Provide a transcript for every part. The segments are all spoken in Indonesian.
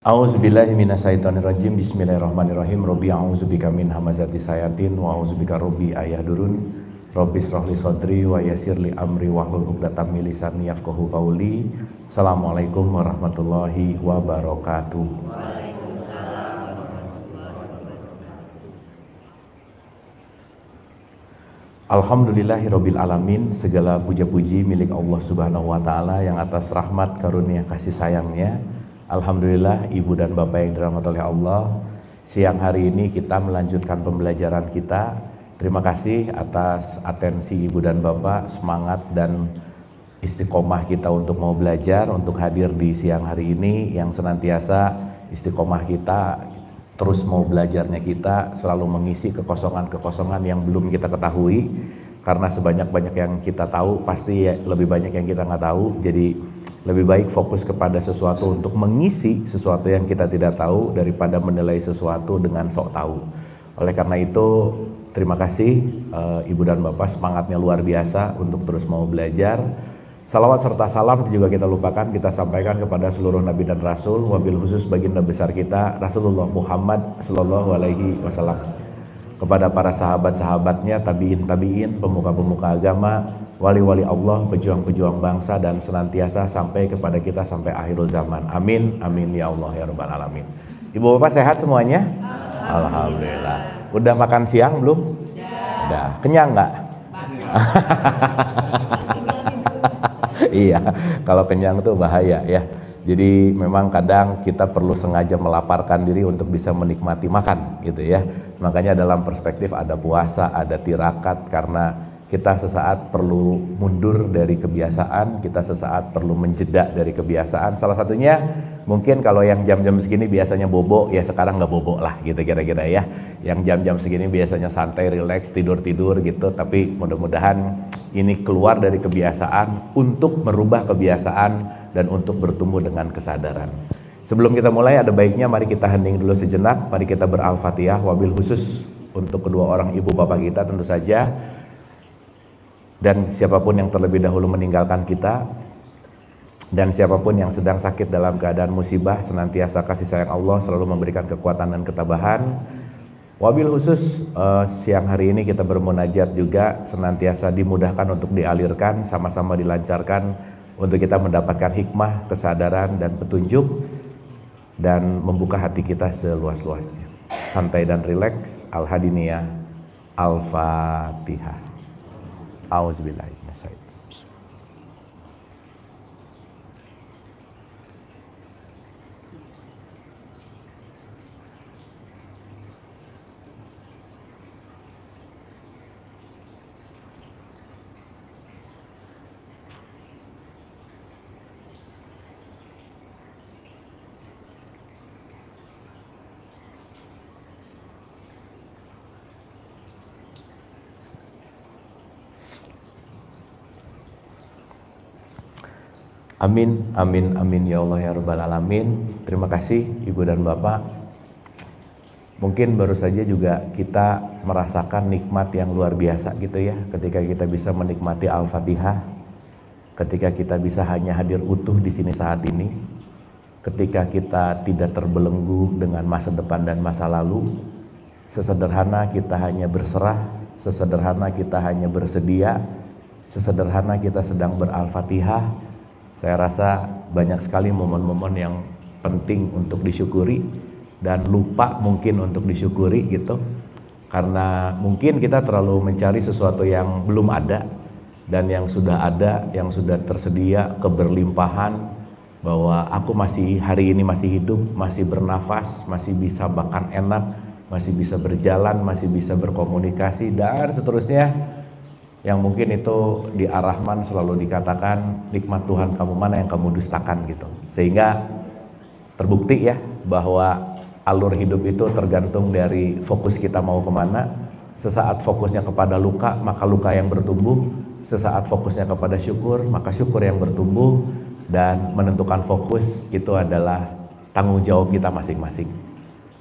A'udzubillahi minasyaitonirrajim. Bismillahirrahmanirrahim. Rabbi a'udzubika min hamazati sayatin wa a'udzubika rabbi ayahdurun. Rabbi shrah li sadri wa yassir li amri wahlul 'uqdatam min lisani yafqahu qawli. Assalamualaikum warahmatullahi wabarakatuh. Alhamdulillahirabbil alamin. Segala puja-puji milik Allah Subhanahu wa taala yang atas rahmat karunia kasih sayangnya. Alhamdulillah, ibu dan bapak yang dirahmati oleh Allah, siang hari ini kita melanjutkan pembelajaran kita. Terima kasih atas atensi ibu dan bapak, semangat dan istiqomah kita untuk mau belajar, untuk hadir di siang hari ini, yang senantiasa istiqomah kita, terus mau belajarnya kita, selalu mengisi kekosongan-kekosongan yang belum kita ketahui. Karena sebanyak-banyak yang kita tahu, pasti lebih banyak yang kita nggak tahu. Jadi lebih baik fokus kepada sesuatu untuk mengisi sesuatu yang kita tidak tahu daripada menilai sesuatu dengan sok tahu. Oleh karena itu, terima kasih ibu dan bapak, semangatnya luar biasa untuk terus mau belajar. Salawat serta salam juga kita lupakan, kita sampaikan kepada seluruh nabi dan rasul, wabil khusus baginda besar kita Rasulullah Muhammad Sallallahu Alaihi Wasallam, kepada para sahabat-sahabatnya, tabiin, pemuka-pemuka agama, wali-wali Allah, pejuang-pejuang bangsa, dan senantiasa sampai kepada kita sampai akhirul zaman. Amin, amin ya Allah ya Rabbal alamin. Ibu bapak sehat semuanya? Alhamdulillah. Udah makan siang belum? Udah. Kenyang nggak? Iya, kalau kenyang tuh bahaya ya. Jadi memang kadang kita perlu sengaja melaparkan diri untuk bisa menikmati makan gitu ya. Makanya dalam perspektif ada puasa, ada tirakat, karena kita sesaat perlu mundur dari kebiasaan, kita sesaat perlu menjeda dari kebiasaan. Salah satunya mungkin kalau yang jam-jam segini biasanya bobo, ya sekarang nggak bobo lah gitu kira-kira ya. Yang jam-jam segini biasanya santai, rileks, tidur-tidur gitu. Tapi mudah-mudahan ini keluar dari kebiasaan untuk merubah kebiasaan dan untuk bertumbuh dengan kesadaran. Sebelum kita mulai, ada baiknya mari kita hening dulu sejenak. Mari kita ber-Al-Fatihah, wabil khusus untuk kedua orang ibu bapak kita tentu saja, dan siapapun yang terlebih dahulu meninggalkan kita, dan siapapun yang sedang sakit dalam keadaan musibah, senantiasa kasih sayang Allah selalu memberikan kekuatan dan ketabahan. Wabil khusus siang hari ini kita bermunajat juga senantiasa dimudahkan untuk dialirkan, sama-sama dilancarkan untuk kita mendapatkan hikmah, kesadaran, dan petunjuk, dan membuka hati kita seluas-luasnya. Santai dan rileks. Al-Hadiniyah. Al-Fatihah. A'udzubillahi minasyaitonir rajim. Amin, amin, amin ya Allah ya Rabbal alamin. Terima kasih ibu dan bapak. Mungkin baru saja juga kita merasakan nikmat yang luar biasa gitu ya, ketika kita bisa menikmati Al-Fatihah, ketika kita bisa hanya hadir utuh di sini saat ini, ketika kita tidak terbelenggu dengan masa depan dan masa lalu, sesederhana kita hanya berserah, sesederhana kita hanya bersedia, sesederhana kita sedang ber-Al-Fatihah. Saya rasa banyak sekali momen-momen yang penting untuk disyukuri dan lupa mungkin untuk disyukuri gitu. Karena mungkin kita terlalu mencari sesuatu yang belum ada, dan yang sudah ada, yang sudah tersedia, keberlimpahan, bahwa aku masih hari ini masih hidup, masih bernafas, masih bisa makan enak, masih bisa berjalan, masih bisa berkomunikasi, dan seterusnya. Yang mungkin itu di Ar-Rahman selalu dikatakan, nikmat Tuhan kamu mana yang kamu dustakan gitu. Sehingga terbukti ya bahwa alur hidup itu tergantung dari fokus kita mau kemana. Sesaat fokusnya kepada luka, maka luka yang bertumbuh. Sesaat fokusnya kepada syukur, maka syukur yang bertumbuh. Dan menentukan fokus itu adalah tanggung jawab kita masing-masing.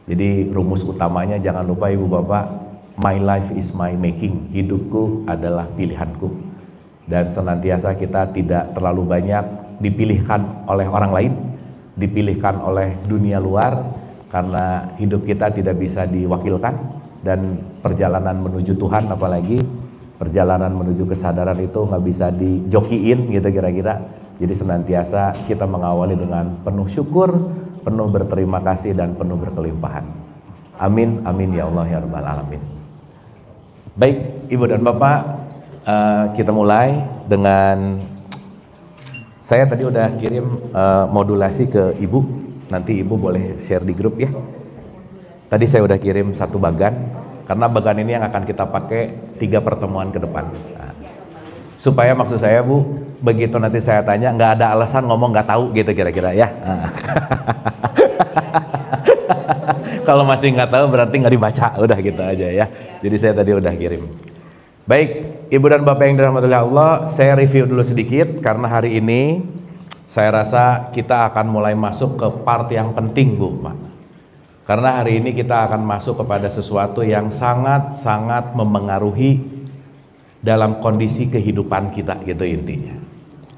Jadi rumus utamanya jangan lupa ibu bapak, my life is my making. Hidupku adalah pilihanku. Dan senantiasa kita tidak terlalu banyak dipilihkan oleh orang lain, dipilihkan oleh dunia luar, karena hidup kita tidak bisa diwakilkan, dan perjalanan menuju Tuhan apalagi perjalanan menuju kesadaran itu nggak bisa dijokiin gitu kira-kira. Jadi senantiasa kita mengawali dengan penuh syukur, penuh berterima kasih, dan penuh berkelimpahan. Amin, amin ya Allah ya Rabbal Alamin. Baik Ibu dan Bapak, kita mulai dengan, saya tadi udah kirim modulasi ke Ibu, nanti Ibu boleh share di grup ya. Tadi saya udah kirim satu bagan, karena bagan ini yang akan kita pakai 3 pertemuan ke depan. Nah, supaya maksud saya Bu, begitu nanti saya tanya nggak ada alasan ngomong nggak tahu gitu kira-kira ya. Nah. Kalau masih nggak tahu berarti nggak dibaca, udah gitu aja ya. Jadi saya tadi udah kirim. Baik, Ibu dan Bapak yang dirahmati Allah, saya review dulu sedikit karena hari ini saya rasa kita akan mulai masuk ke part yang penting Bu, Pak. Karena hari ini kita akan masuk kepada sesuatu yang sangat-sangat memengaruhi dalam kondisi kehidupan kita gitu intinya.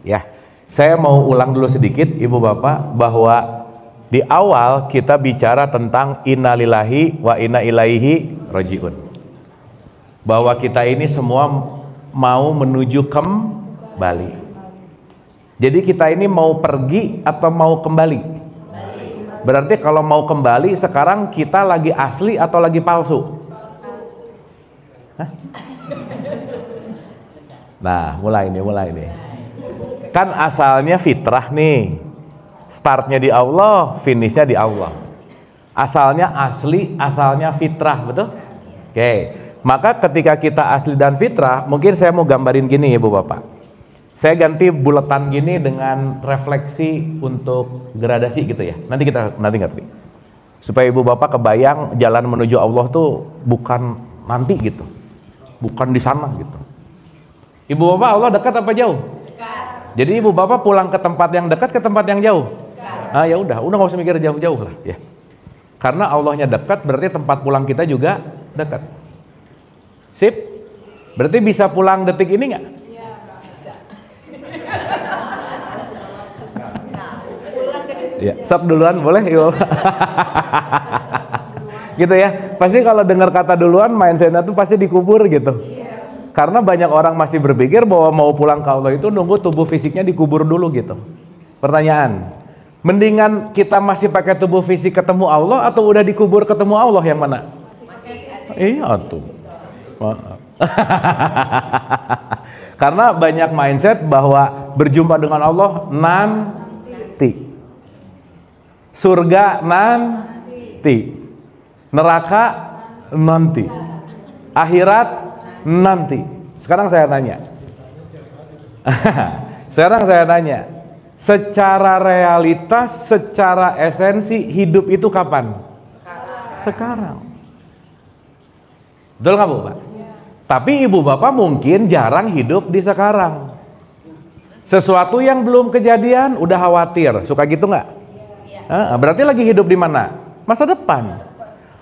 Ya, saya mau ulang dulu sedikit Ibu Bapak bahwa di awal kita bicara tentang innalillahi wa inna ilaihi rajiun. Bahwa kita ini semua mau menuju kembali. Jadi kita ini mau pergi atau mau kembali? Berarti kalau mau kembali sekarang kita lagi asli atau lagi palsu? Hah? Nah, mulai nih. Kan asalnya fitrah nih. Startnya di Allah, finishnya di Allah. Asalnya asli, asalnya fitrah, betul? Oke, maka ketika kita asli dan fitrah, mungkin saya mau gambarin gini ya Bu Bapak. Saya ganti buletan gini dengan refleksi untuk gradasi gitu ya. Nanti ngerti. Supaya Ibu Bapak kebayang jalan menuju Allah tuh bukan nanti gitu. Bukan di sana gitu. Ibu Bapak Allah dekat apa jauh? Jadi Ibu Bapak pulang ke tempat yang dekat, ke tempat yang jauh. Ah ya udah nggak usah mikir jauh-jauh lah ya. Karena Allahnya dekat, berarti tempat pulang kita juga dekat. Sip? Berarti bisa pulang detik ini nggak? Iya, bisa. Ya, sok duluan boleh Ibu Bapak? Gitu ya. Pasti kalau dengar kata duluan, mindsetnya tuh pasti dikubur gitu. Karena banyak orang masih berpikir bahwa mau pulang ke Allah itu nunggu tubuh fisiknya dikubur dulu gitu. Pertanyaan, mendingan kita masih pakai tubuh fisik ketemu Allah atau udah dikubur ketemu Allah yang mana? Iya tuh. Karena banyak mindset bahwa berjumpa dengan Allah nanti. Surga nanti. Neraka nanti. Akhirat nanti. Sekarang saya tanya. Secara realitas, secara esensi hidup itu kapan? Sekarang. Betul nggak Bu Pak? Tapi Ibu Bapak mungkin jarang hidup di sekarang. Sesuatu yang belum kejadian udah khawatir. Suka gitu nggak? Berarti lagi hidup di mana? Masa depan.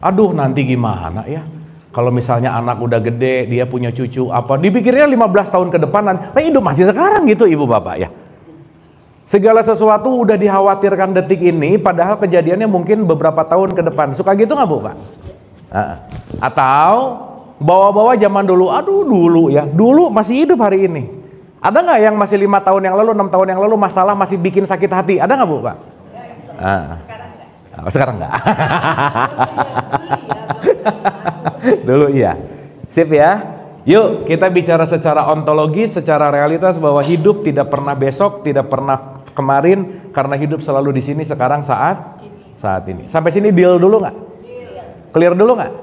Aduh nanti gimana ya? Kalau misalnya anak udah gede, dia punya cucu apa, dipikirnya 15 tahun ke depanan. Nah hidup masih sekarang gitu Ibu Bapak ya. Segala sesuatu udah dikhawatirkan detik ini, padahal kejadiannya mungkin beberapa tahun ke depan. Suka gitu nggak Bu Pak? Atau bawa-bawa zaman dulu, aduh dulu ya, dulu masih hidup hari ini. Ada nggak yang masih 5 tahun yang lalu, 6 tahun yang lalu masalah masih bikin sakit hati? Ada nggak Bu Pak? Sekarang nggak. Dulu iya. Sip ya. Yuk kita bicara secara ontologi, secara realitas bahwa hidup tidak pernah besok, tidak pernah kemarin, karena hidup selalu di sini sekarang saat ini. Sampai sini deal dulu nggak? Clear dulu nggak?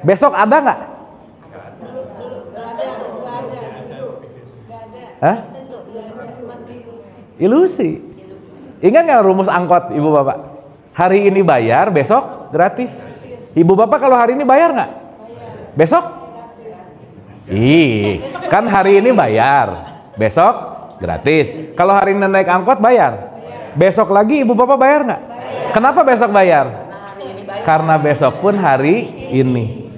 Besok ada nggak? Hah? Ilusi. Ingat nggak rumus angkot Ibu Bapak? Hari ini bayar, besok gratis. Ibu Bapak kalau hari ini bayar nggak? Besok? Kan hari ini bayar, besok gratis. Kalau hari ini naik angkot bayar, besok lagi Ibu Bapak bayar nggak? Kenapa besok bayar? Karena besok pun hari ini.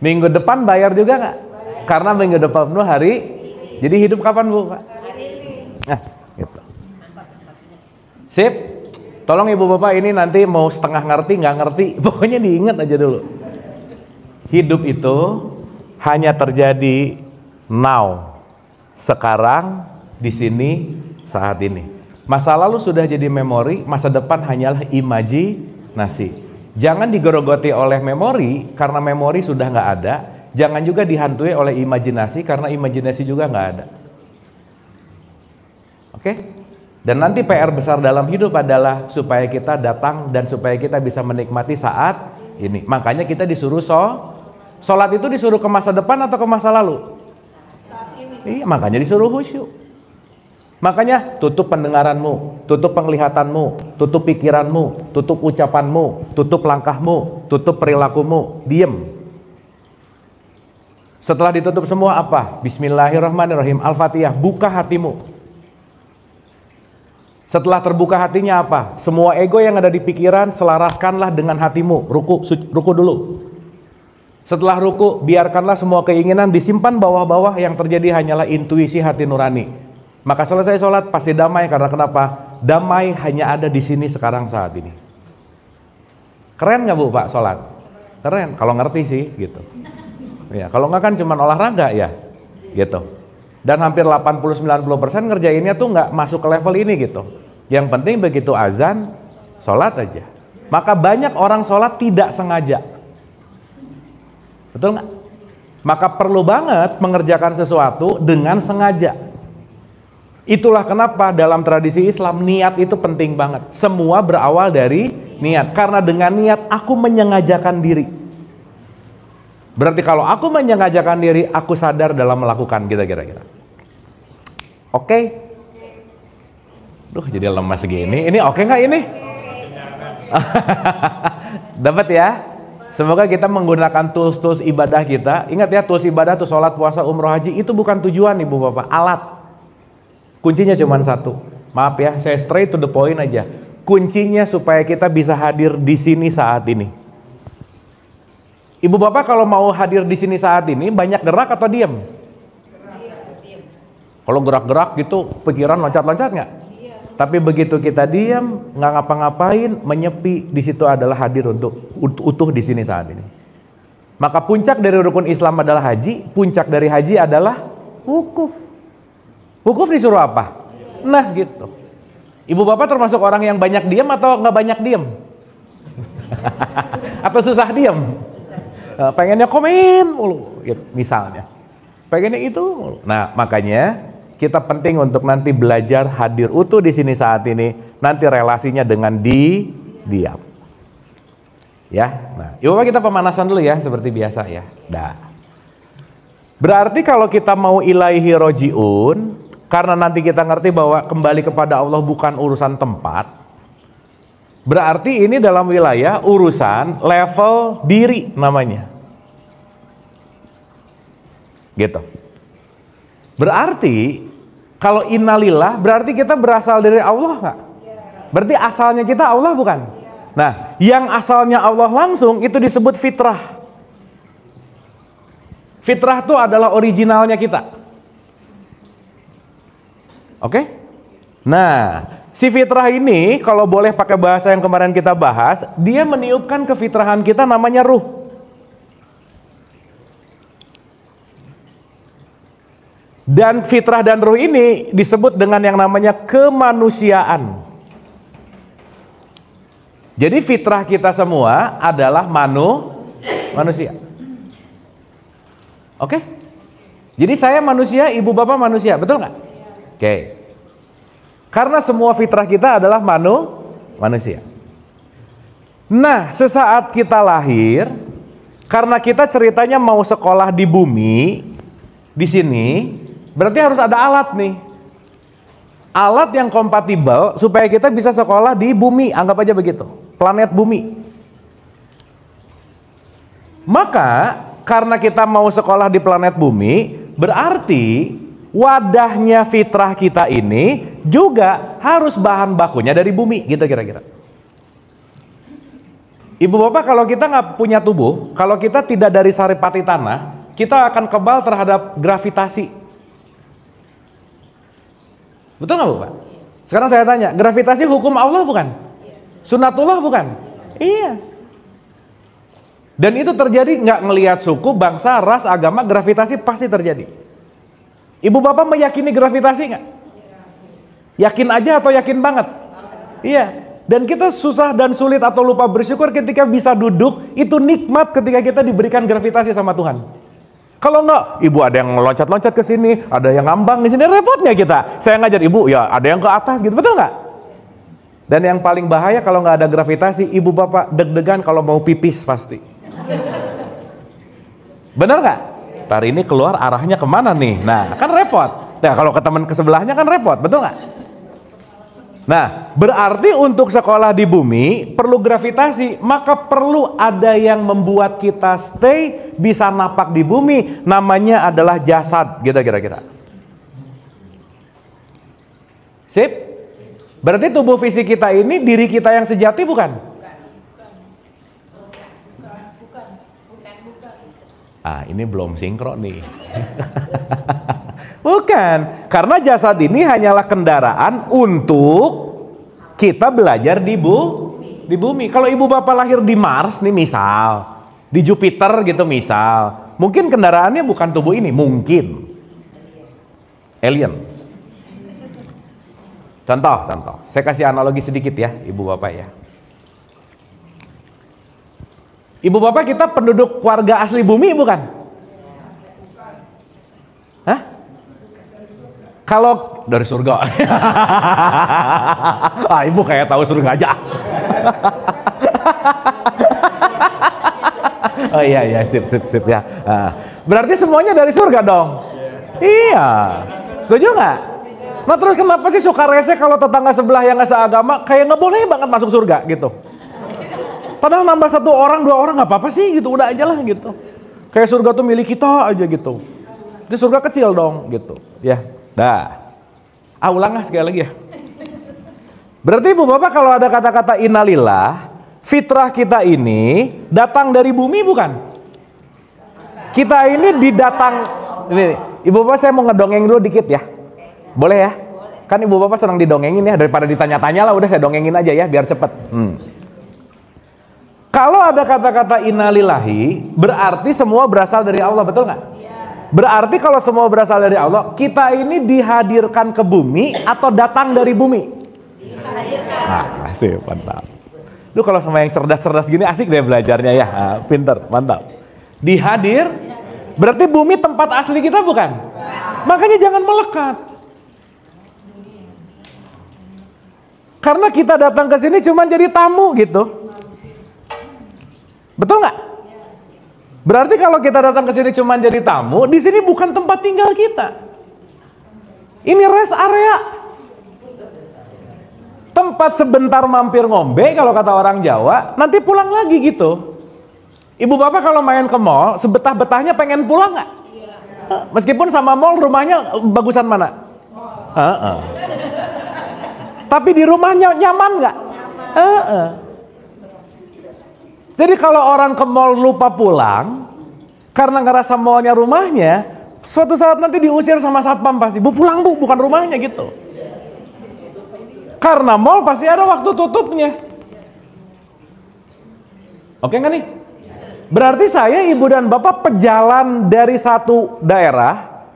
Minggu depan bayar juga nggak? Karena minggu depan pun hari. Jadi hidup kapan Bu Pak? Nah, gitu. Sip. Tolong ibu bapak ini nanti mau setengah ngerti nggak ngerti, pokoknya diingat aja dulu. Hidup itu hanya terjadi now, sekarang, di sini, saat ini. Masa lalu sudah jadi memori, masa depan hanyalah imajinasi. Jangan digerogoti oleh memori, karena memori sudah nggak ada. Jangan juga dihantui oleh imajinasi, karena imajinasi juga nggak ada. Oke? Dan nanti PR besar dalam hidup adalah supaya kita datang dan supaya kita bisa menikmati saat ini. Makanya kita disuruh sholat itu disuruh ke masa depan atau ke masa lalu? Iya, makanya disuruh khusyuk. Makanya tutup pendengaranmu, tutup penglihatanmu, tutup pikiranmu, tutup ucapanmu, tutup langkahmu, tutup perilakumu, diem. Setelah ditutup semua apa? Bismillahirrahmanirrahim, Al-Fatihah, buka hatimu. Setelah terbuka hatinya apa? Semua ego yang ada di pikiran selaraskanlah dengan hatimu. Ruku dulu. Setelah ruku, biarkanlah semua keinginan disimpan bawah-bawah, yang terjadi hanyalah intuisi hati nurani. Maka selesai sholat pasti damai, karena kenapa? Damai hanya ada di sini sekarang saat ini. Keren nggak Bu Pak sholat? Keren, kalau ngerti sih gitu. Ya, kalau nggak kan cuma olahraga ya, gitu. Dan hampir 80-90% ngerjainnya tuh nggak masuk ke level ini gitu. Yang penting begitu azan, sholat aja. Maka banyak orang sholat tidak sengaja. Betul nggak? Maka perlu banget mengerjakan sesuatu dengan sengaja. Itulah kenapa dalam tradisi Islam niat itu penting banget. Semua berawal dari niat. Karena dengan niat aku menyengajakan diri. Berarti kalau aku menyengajakan diri, aku sadar dalam melakukan kira-kira. Oke? Duh, jadi lemas segini. Ini oke nggak ini? Dapat ya? Semoga kita menggunakan tools-tools ibadah kita. Ingat ya, tools ibadah tuh sholat, puasa, umroh, haji itu bukan tujuan ibu bapak, alat. Kuncinya cuma satu. Maaf ya, saya straight to the point aja. Kuncinya supaya kita bisa hadir di sini saat ini. Ibu bapak kalau mau hadir di sini saat ini, banyak gerak atau diam? Kalau gerak-gerak gitu, pikiran loncat-loncat nggak? Tapi begitu kita diam, nggak ngapa-ngapain, menyepi, di situ adalah hadir untuk utuh di sini saat ini. Maka puncak dari rukun Islam adalah haji, puncak dari haji adalah wukuf. Wukuf disuruh apa? Nah gitu. Ibu bapak termasuk orang yang banyak diam atau nggak banyak diam? Atau susah diam? Pengennya komen mulu, gitu, misalnya. Pengennya itu mulu. Nah makanya kita penting untuk nanti belajar hadir utuh di sini saat ini. Nanti relasinya dengan diam. Ya, nah, ibu bapak kita pemanasan dulu ya, seperti biasa ya. Dah. Berarti kalau kita mau ilaihi rojiun, karena nanti kita ngerti bahwa kembali kepada Allah bukan urusan tempat. Berarti ini dalam wilayah urusan level diri namanya. Gitu. Berarti kalau innalillah berarti kita berasal dari Allah nggak? Berarti asalnya kita Allah bukan? Nah, yang asalnya Allah langsung itu disebut fitrah. Fitrah itu adalah originalnya kita. Oke? Nah, si fitrah ini kalau boleh pakai bahasa yang kemarin kita bahas, dia meniupkan kefitrahan kita namanya ruh. Dan fitrah dan ruh ini disebut dengan yang namanya kemanusiaan. Jadi fitrah kita semua adalah manusia. Oke? Jadi saya manusia, ibu bapak manusia, betul nggak? Oke. Karena semua fitrah kita adalah manusia. Nah, sesaat kita lahir, karena kita ceritanya mau sekolah di bumi, di sini, berarti harus ada alat nih. Alat yang kompatibel supaya kita bisa sekolah di bumi, anggap aja begitu, planet bumi. Maka, karena kita mau sekolah di planet bumi, berarti wadahnya fitrah kita ini juga harus bahan bakunya dari bumi, gitu kira-kira. Ibu bapak, kalau kita nggak punya tubuh, kalau kita tidak dari saripati tanah, kita akan kebal terhadap gravitasi. Betul nggak Bapak? Sekarang saya tanya, gravitasi hukum Allah bukan? Sunatullah bukan? Iya. Dan itu terjadi nggak ngelihat suku, bangsa, ras, agama, gravitasi pasti terjadi. Ibu bapak meyakini gravitasi nggak? Yakin aja atau yakin banget? Iya. Dan kita susah dan sulit atau lupa bersyukur ketika bisa duduk, itu nikmat ketika kita diberikan gravitasi sama Tuhan. Kalau enggak, ibu ada yang loncat-loncat ke sini, ada yang ngambang di sini, repotnya kita. Saya ngajar ibu, ya ada yang ke atas gitu, betul nggak? Dan yang paling bahaya kalau nggak ada gravitasi, ibu bapak deg-degan kalau mau pipis pasti. Bener nggak? Ntar ini keluar arahnya kemana nih? Nah, kan repot. Nah, kalau ke teman ke sebelahnya kan repot, betul nggak? Nah, berarti untuk sekolah di bumi perlu gravitasi, maka perlu ada yang membuat kita stay bisa napak di bumi, namanya adalah jasad, gitu kira-kira. Sip? Berarti tubuh fisik kita ini diri kita yang sejati bukan? Ah, ini belum sinkron nih. Bukan, karena jasad ini hanyalah kendaraan untuk kita belajar di bumi. Kalau ibu bapak lahir di Mars nih misal, di Jupiter gitu misal, mungkin kendaraannya bukan tubuh ini, mungkin alien. Contoh, saya kasih analogi sedikit ya, ibu bapak ya. Ibu bapak kita penduduk warga asli bumi bukan? Hah? Kalau dari surga. Ah, ibu kayak tahu surga aja. Oh iya, sip ya. Nah, berarti semuanya dari surga dong. Iya. Setuju nggak? Nah terus kenapa sih suka rese kalau tetangga sebelah yang nggak seagama kayak nggak boleh banget masuk surga gitu? Padahal nambah 1 orang 2 orang nggak apa-apa sih gitu, udah aja lah gitu. Kayak surga tuh milik kita aja gitu. Itu surga kecil dong gitu. Ya, dah. Ulang sekali lagi ya. Berarti ibu bapak kalau ada kata-kata innalillah, fitrah kita ini datang dari bumi bukan? Kita ini didatang. Ini, ibu bapak saya mau ngedongeng dulu dikit ya. Boleh ya? Kan ibu bapak senang didongengin ya, daripada ditanya-tanya lah udah saya dongengin aja ya biar cepet. Kalau ada kata-kata innalillahi, berarti semua berasal dari Allah, betul nggak? Berarti kalau semua berasal dari Allah, kita ini dihadirkan ke bumi atau datang dari bumi? Dihadirkan. Asik, mantap. Lu kalau sama yang cerdas-cerdas gini asik deh belajarnya ya, pinter, mantap. Dihadir, berarti bumi tempat asli kita bukan? Makanya jangan melekat. Karena kita datang ke sini cuma jadi tamu gitu. Betul nggak? Berarti kalau kita datang ke sini cuma jadi tamu, di sini bukan tempat tinggal kita. Ini rest area. Tempat sebentar mampir ngombe kalau kata orang Jawa, nanti pulang lagi gitu. Ibu bapak kalau main ke mall, sebetah-betahnya pengen pulang nggak? Meskipun sama mall rumahnya bagusan mana? Tapi di rumahnya nyaman nggak? Jadi kalau orang ke mall lupa pulang karena ngerasa mallnya rumahnya, suatu saat nanti diusir sama satpam pasti. Bu pulang bu, bukan rumahnya gitu. Karena mall pasti ada waktu tutupnya. Oke nggak nih? Berarti saya, ibu dan bapak pejalan dari satu daerah,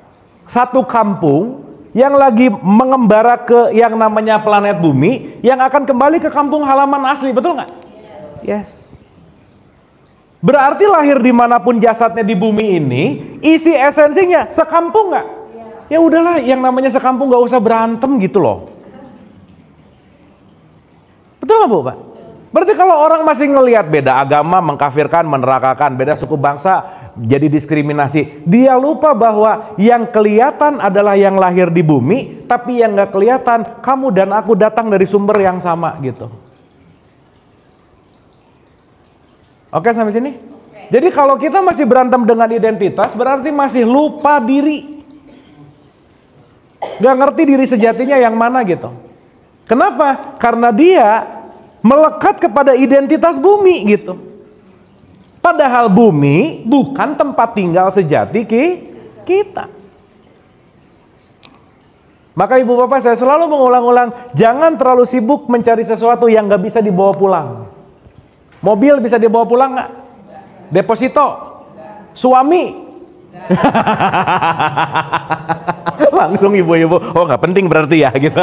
satu kampung yang lagi mengembara ke yang namanya planet bumi, yang akan kembali ke kampung halaman asli, betul nggak? Yes. Berarti lahir dimanapun jasadnya di bumi ini, isi esensinya sekampung nggak? Ya udahlah, yang namanya sekampung nggak usah berantem gitu loh. Betul nggak bu, Pak? Berarti kalau orang masih ngelihat beda agama, mengkafirkan, menerakakan, beda suku bangsa, jadi diskriminasi, dia lupa bahwa yang kelihatan adalah yang lahir di bumi, tapi yang nggak kelihatan, kamu dan aku datang dari sumber yang sama gitu. Oke sampai sini? Jadi kalau kita masih berantem dengan identitas, berarti masih lupa diri. Gak ngerti diri sejatinya yang mana gitu. Kenapa? Karena dia melekat kepada identitas bumi gitu. Padahal bumi bukan tempat tinggal sejati kita. Maka ibu bapak saya selalu mengulang-ulang, jangan terlalu sibuk mencari sesuatu yang nggak bisa dibawa pulang. Mobil bisa dibawa pulang nggak? Deposito? Suami? Langsung ibu-ibu, oh nggak penting berarti ya gitu.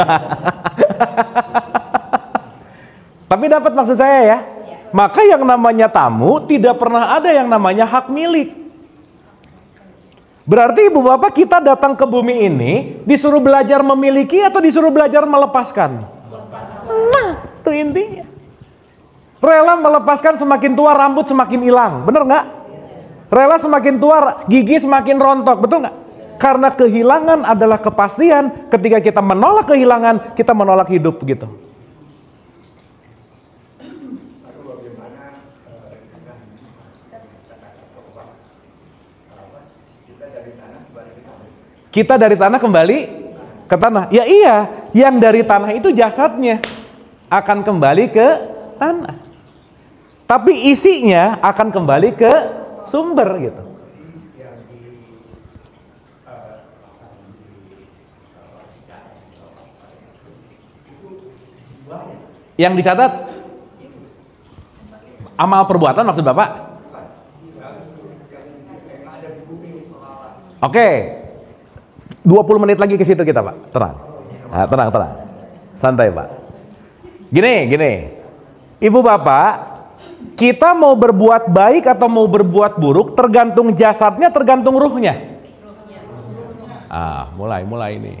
Tapi dapat maksud saya ya. Maka yang namanya tamu tidak pernah ada yang namanya hak milik. Berarti ibu bapak kita datang ke bumi ini disuruh belajar memiliki atau disuruh belajar melepaskan? Nah, itu intinya. Rela melepaskan semakin tua rambut semakin hilang, bener nggak? Rela semakin tua gigi semakin rontok, betul nggak? Karena kehilangan adalah kepastian. Ketika kita menolak kehilangan, kita menolak hidup gitu. Kita dari tanah kembali ke tanah. Ya iya, yang dari tanah itu jasadnya akan kembali ke tanah. Tapi isinya akan kembali ke sumber gitu. Yang dicatat amal perbuatan maksud Bapak? Oke. 20 menit lagi ke situ kita, Pak. Tenang. Nah, tenang. Santai, Pak. Gini. Ibu Bapak, kita mau berbuat baik atau mau berbuat buruk tergantung jasadnya, tergantung ruhnya. Mulai ini.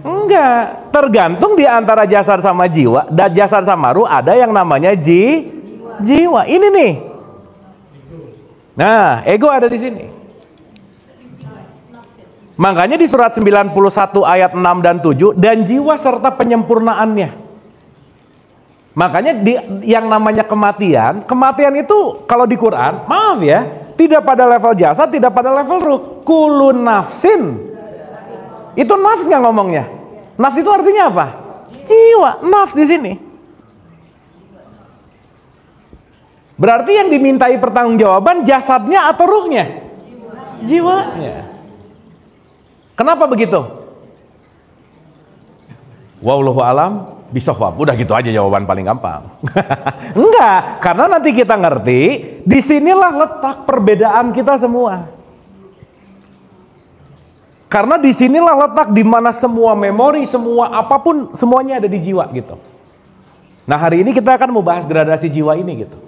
Enggak, tergantung di antara jasad sama jiwa, dan jasad sama ruh ada yang namanya jiwa. Ini nih. Nah, ego ada di sini. Makanya di surat 91 ayat 6 dan 7, dan jiwa serta penyempurnaannya. Makanya yang namanya kematian itu kalau di Quran, maaf ya, tidak pada level jasad, tidak pada level ruh. Kullu nafsin. Itu nafs nggak ngomongnya? Nafs itu artinya apa? Jiwa, nafs di sini. Berarti yang dimintai pertanggungjawaban jasadnya atau ruhnya? Jiwanya. Kenapa begitu? Wallahu alam bisawab. Udah gitu aja jawaban paling gampang. Enggak, karena nanti kita ngerti, disinilah letak perbedaan kita semua. Karena disinilah letak di mana semua memori, semua apapun, semuanya ada di jiwa gitu. Nah hari ini kita akan membahas gradasi jiwa ini gitu.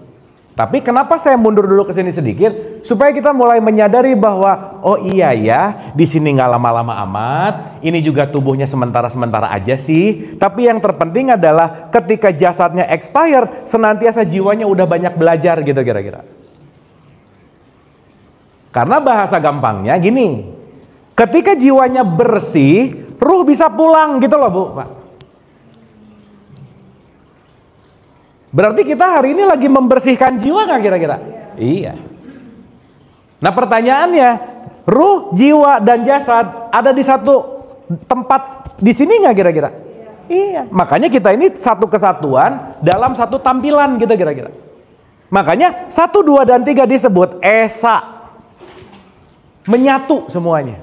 Tapi kenapa saya mundur dulu ke sini sedikit supaya kita mulai menyadari bahwa oh iya ya, di sini nggak lama-lama amat, ini juga tubuhnya sementara-sementara aja sih. Tapi yang terpenting adalah ketika jasadnya expired, senantiasa jiwanya udah banyak belajar gitu kira-kira. Karena bahasa gampangnya gini, ketika jiwanya bersih, ruh bisa pulang gitu loh Bu, Pak. Berarti kita hari ini lagi membersihkan jiwa nggak kira-kira? Iya. Nah pertanyaannya, ruh, jiwa, dan jasad ada di satu tempat di sini nggak kira-kira? Iya. Makanya kita ini satu kesatuan dalam satu tampilan gitu kira-kira. Makanya 1, 2, dan 3 disebut esa. Menyatu semuanya.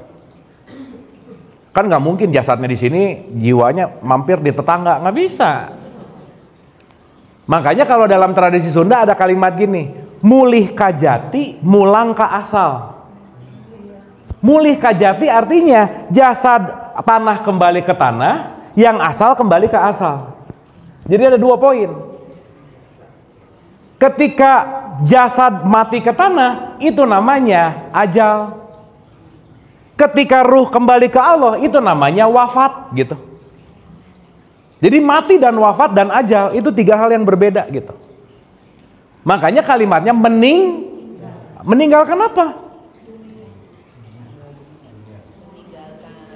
Kan nggak mungkin jasadnya di sini, jiwanya mampir di tetangga, nggak bisa. Makanya kalau dalam tradisi Sunda ada kalimat gini, mulih kajati, mulang ka asal. Mulih kajati artinya jasad tanah kembali ke tanah, yang asal kembali ke asal. Jadi ada 2 poin. Ketika jasad mati ke tanah, itu namanya ajal. Ketika ruh kembali ke Allah, itu namanya wafat gitu. Jadi mati dan wafat dan ajal itu 3 hal yang berbeda gitu. Makanya kalimatnya meninggalkan apa?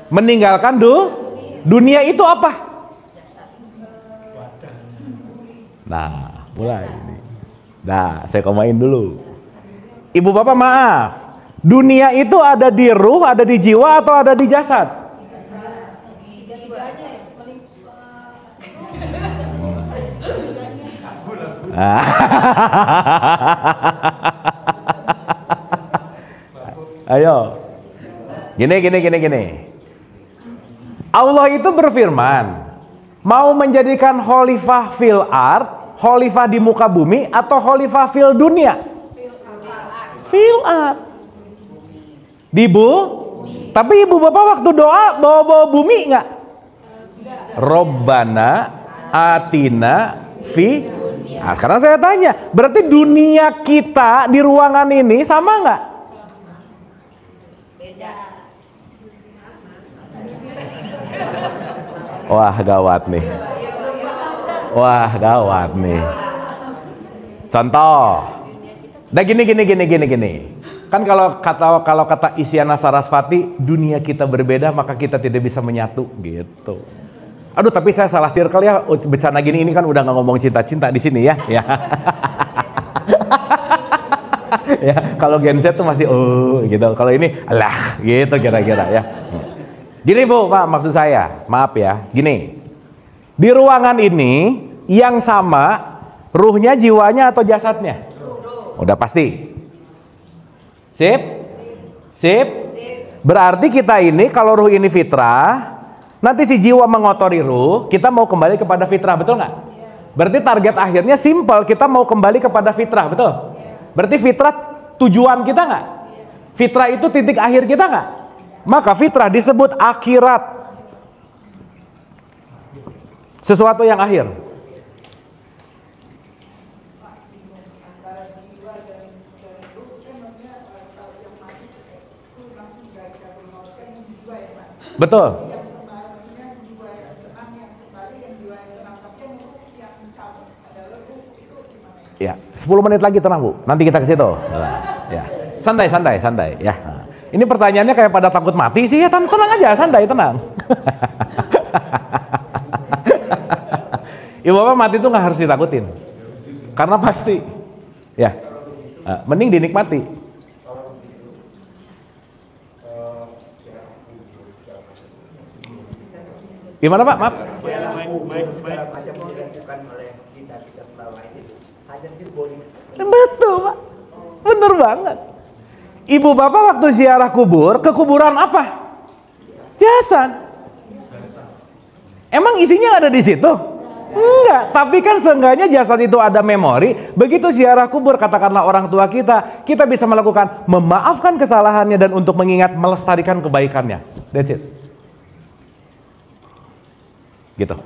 Meninggalkan dunia itu apa? Nah, mulai ini. Nah, saya komain dulu. Ibu bapak maaf, dunia itu ada di ruh, ada di jiwa, atau ada di jasad? Ayo, gini. Allah itu berfirman, mau menjadikan khalifah fil ard, khalifah di muka bumi, atau khalifah fil dunia? Fil ard. Tapi ibu bapak waktu doa bawa bumi nggak? Robbana atina fi. Nah, sekarang saya tanya, berarti dunia kita di ruangan ini sama nggak? Wah gawat nih. Wah gawat nih. Contoh. Nah gini. Kan kalau kata Isyana Sarasvati, dunia kita berbeda maka kita tidak bisa menyatu gitu. Aduh tapi saya salah circle ya, bercanda gini ini kan udah nggak ngomong cinta-cinta di sini ya. Ya. Ya kalau Gen Z tuh masih gitu. Kalau ini alah gitu kira-kira ya. Gini Bu, Pak, maksud saya, maaf ya, gini. Di ruangan ini yang sama ruhnya, jiwanya atau jasadnya? Udah pasti. Sip? Berarti kita ini kalau ruh ini fitrah, nanti si jiwa mengotori ruh, kita mau kembali kepada fitrah, betul nggak? Berarti target akhirnya simple, kita mau kembali kepada fitrah, betul? Berarti fitrah tujuan kita nggak? Fitrah itu titik akhir kita nggak? Maka fitrah disebut akhirat, sesuatu yang akhir. Betul. Ya, 10 menit lagi tenang Bu, nanti kita ke situ. Ya, santai ya. Ini pertanyaannya kayak pada takut mati sih ya, tenang aja, santai, tenang. Ibu bapak mati itu nggak harus ditakutin, karena pasti, ya, mending dinikmati. Gimana Pak? Maaf. Betul Pak, bener banget. Ibu bapak waktu ziarah kubur, ke kuburan apa? Jasad. Emang isinya ada di situ? Enggak, tapi kan seenggaknya jasad itu ada memori. Begitu ziarah kubur, katakanlah orang tua kita bisa melakukan memaafkan kesalahannya dan untuk mengingat melestarikan kebaikannya. That's it. Gitu.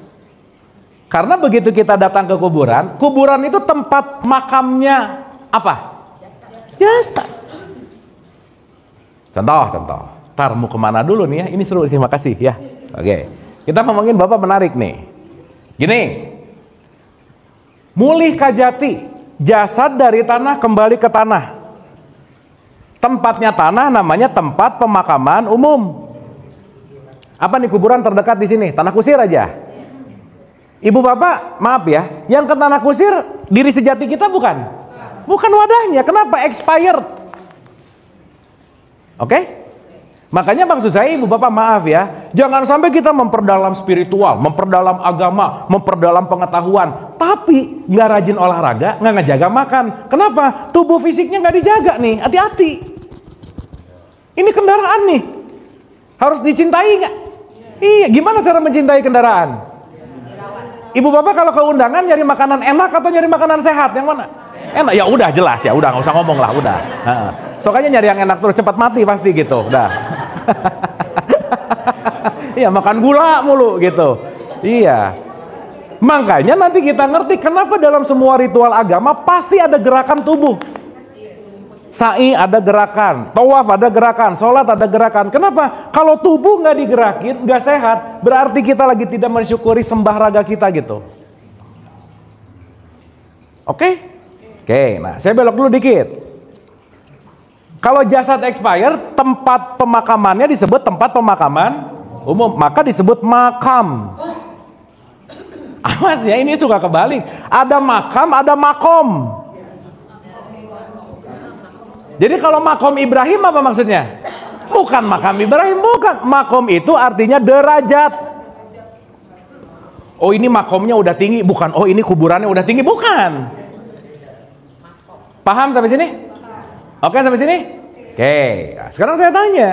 Karena begitu kita datang ke kuburan, kuburan itu tempat makamnya apa? Jasad. Contoh. Ntar mau kemana dulu nih ya? Ini seru sih, makasih ya. Oke, kita ngomongin bapak menarik nih. Gini, mulih kajati, jasad dari tanah kembali ke tanah. Tempatnya tanah namanya tempat pemakaman umum. Apa nih kuburan terdekat di sini? Tanah kusir aja. Ibu bapak, maaf ya, yang ke tanah kusir diri sejati kita bukan? Bukan wadahnya. Kenapa? Expired. Oke? Makanya maksud saya ibu bapak maaf ya, jangan sampai kita memperdalam spiritual, memperdalam agama, memperdalam pengetahuan, tapi nggak rajin olahraga, nggak ngejaga makan. Kenapa? Tubuh fisiknya nggak dijaga nih, hati-hati. Ini kendaraan nih, harus dicintai nggak? Iya, gimana cara mencintai kendaraan? Ibu bapak kalau ke undangan nyari makanan enak atau nyari makanan sehat, yang mana? Enak, ya udah jelas ya, udah nggak usah ngomong lah, udah. Soalnya nyari yang enak terus cepat mati pasti gitu, udah. Iya makan gula mulu gitu. Iya. Makanya nanti kita ngerti kenapa dalam semua ritual agama pasti ada gerakan tubuh. Sa'i ada gerakan, tawaf ada gerakan, sholat ada gerakan. Kenapa? Kalau tubuh nggak digerakin, nggak sehat, berarti kita lagi tidak mensyukuri sembah raga kita gitu. Oke? Oke, nah saya belok dulu dikit. Kalau jasad expired, tempat pemakamannya disebut tempat pemakaman umum, maka disebut makam. Awas ya, ini suka kebalik. Ada makam, ada makom. Jadi kalau makom Ibrahim apa maksudnya? Bukan makam Ibrahim, bukan. Makom itu artinya derajat. Oh ini makomnya udah tinggi, bukan. Oh ini kuburannya udah tinggi, bukan. Paham sampai sini? Oke sampai sini? Oke, nah, sekarang saya tanya.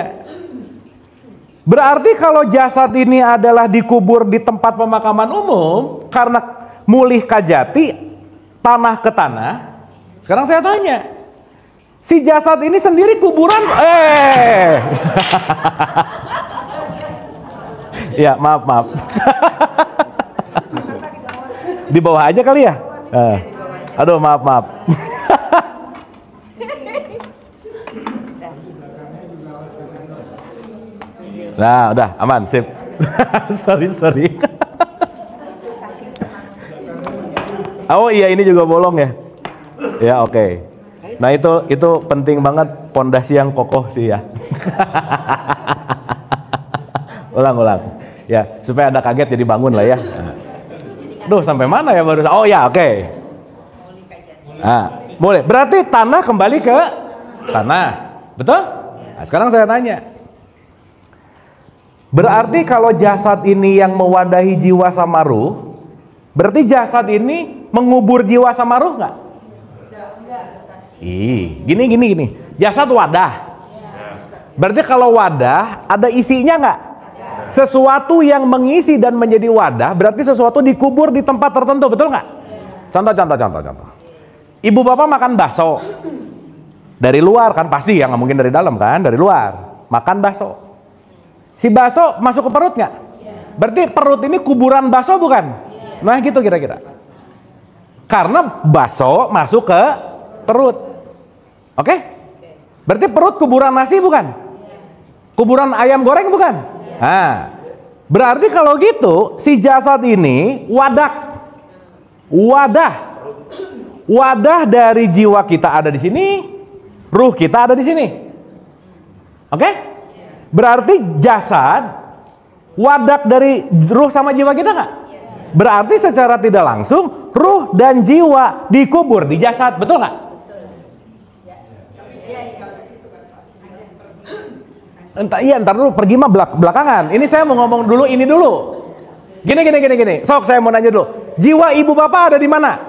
Berarti kalau jasad ini adalah dikubur di tempat pemakaman umum karena mulih kajati, tanah ke tanah. Sekarang saya tanya, si jasad ini sendiri kuburan ya maaf di bawah aja kali ya. Aduh maaf nah udah aman sip. sorry oh iya ini juga bolong ya. Ya oke. Nah itu penting banget, pondasi yang kokoh sih ya. ulang ya supaya ada kaget jadi bangun lah ya. Duh sampai mana ya baru? Oh ya oke. Nah, boleh. Berarti tanah kembali ke tanah, betul? Nah, sekarang saya tanya. Berarti kalau jasad ini yang mewadahi jiwa sama ruh, berarti jasad ini mengubur jiwa sama ruh nggak? Gini. Jasad wadah. Berarti kalau wadah ada isinya nggak? Sesuatu yang mengisi dan menjadi wadah, berarti sesuatu dikubur di tempat tertentu, betul nggak? Contoh. Ibu bapak makan bakso dari luar kan pasti ya, nggak mungkin dari dalam kan, dari luar makan bakso. Si bakso masuk ke perut nggak? Berarti perut ini kuburan bakso bukan? Nah gitu kira-kira. Karena bakso masuk ke perut. Oke? Berarti perut kuburan nasi bukan? Kuburan ayam goreng bukan? Nah, berarti kalau gitu si jasad ini wadah dari jiwa kita ada di sini, ruh kita ada di sini. Oke? Berarti jasad wadah dari ruh sama jiwa kita nggak? Berarti secara tidak langsung ruh dan jiwa dikubur di jasad, betul nggak? Entar dulu, pergi mah belakangan. Ini saya mau ngomong dulu ini dulu. Gini. Sok saya mau nanya dulu. Jiwa ibu bapak ada di mana?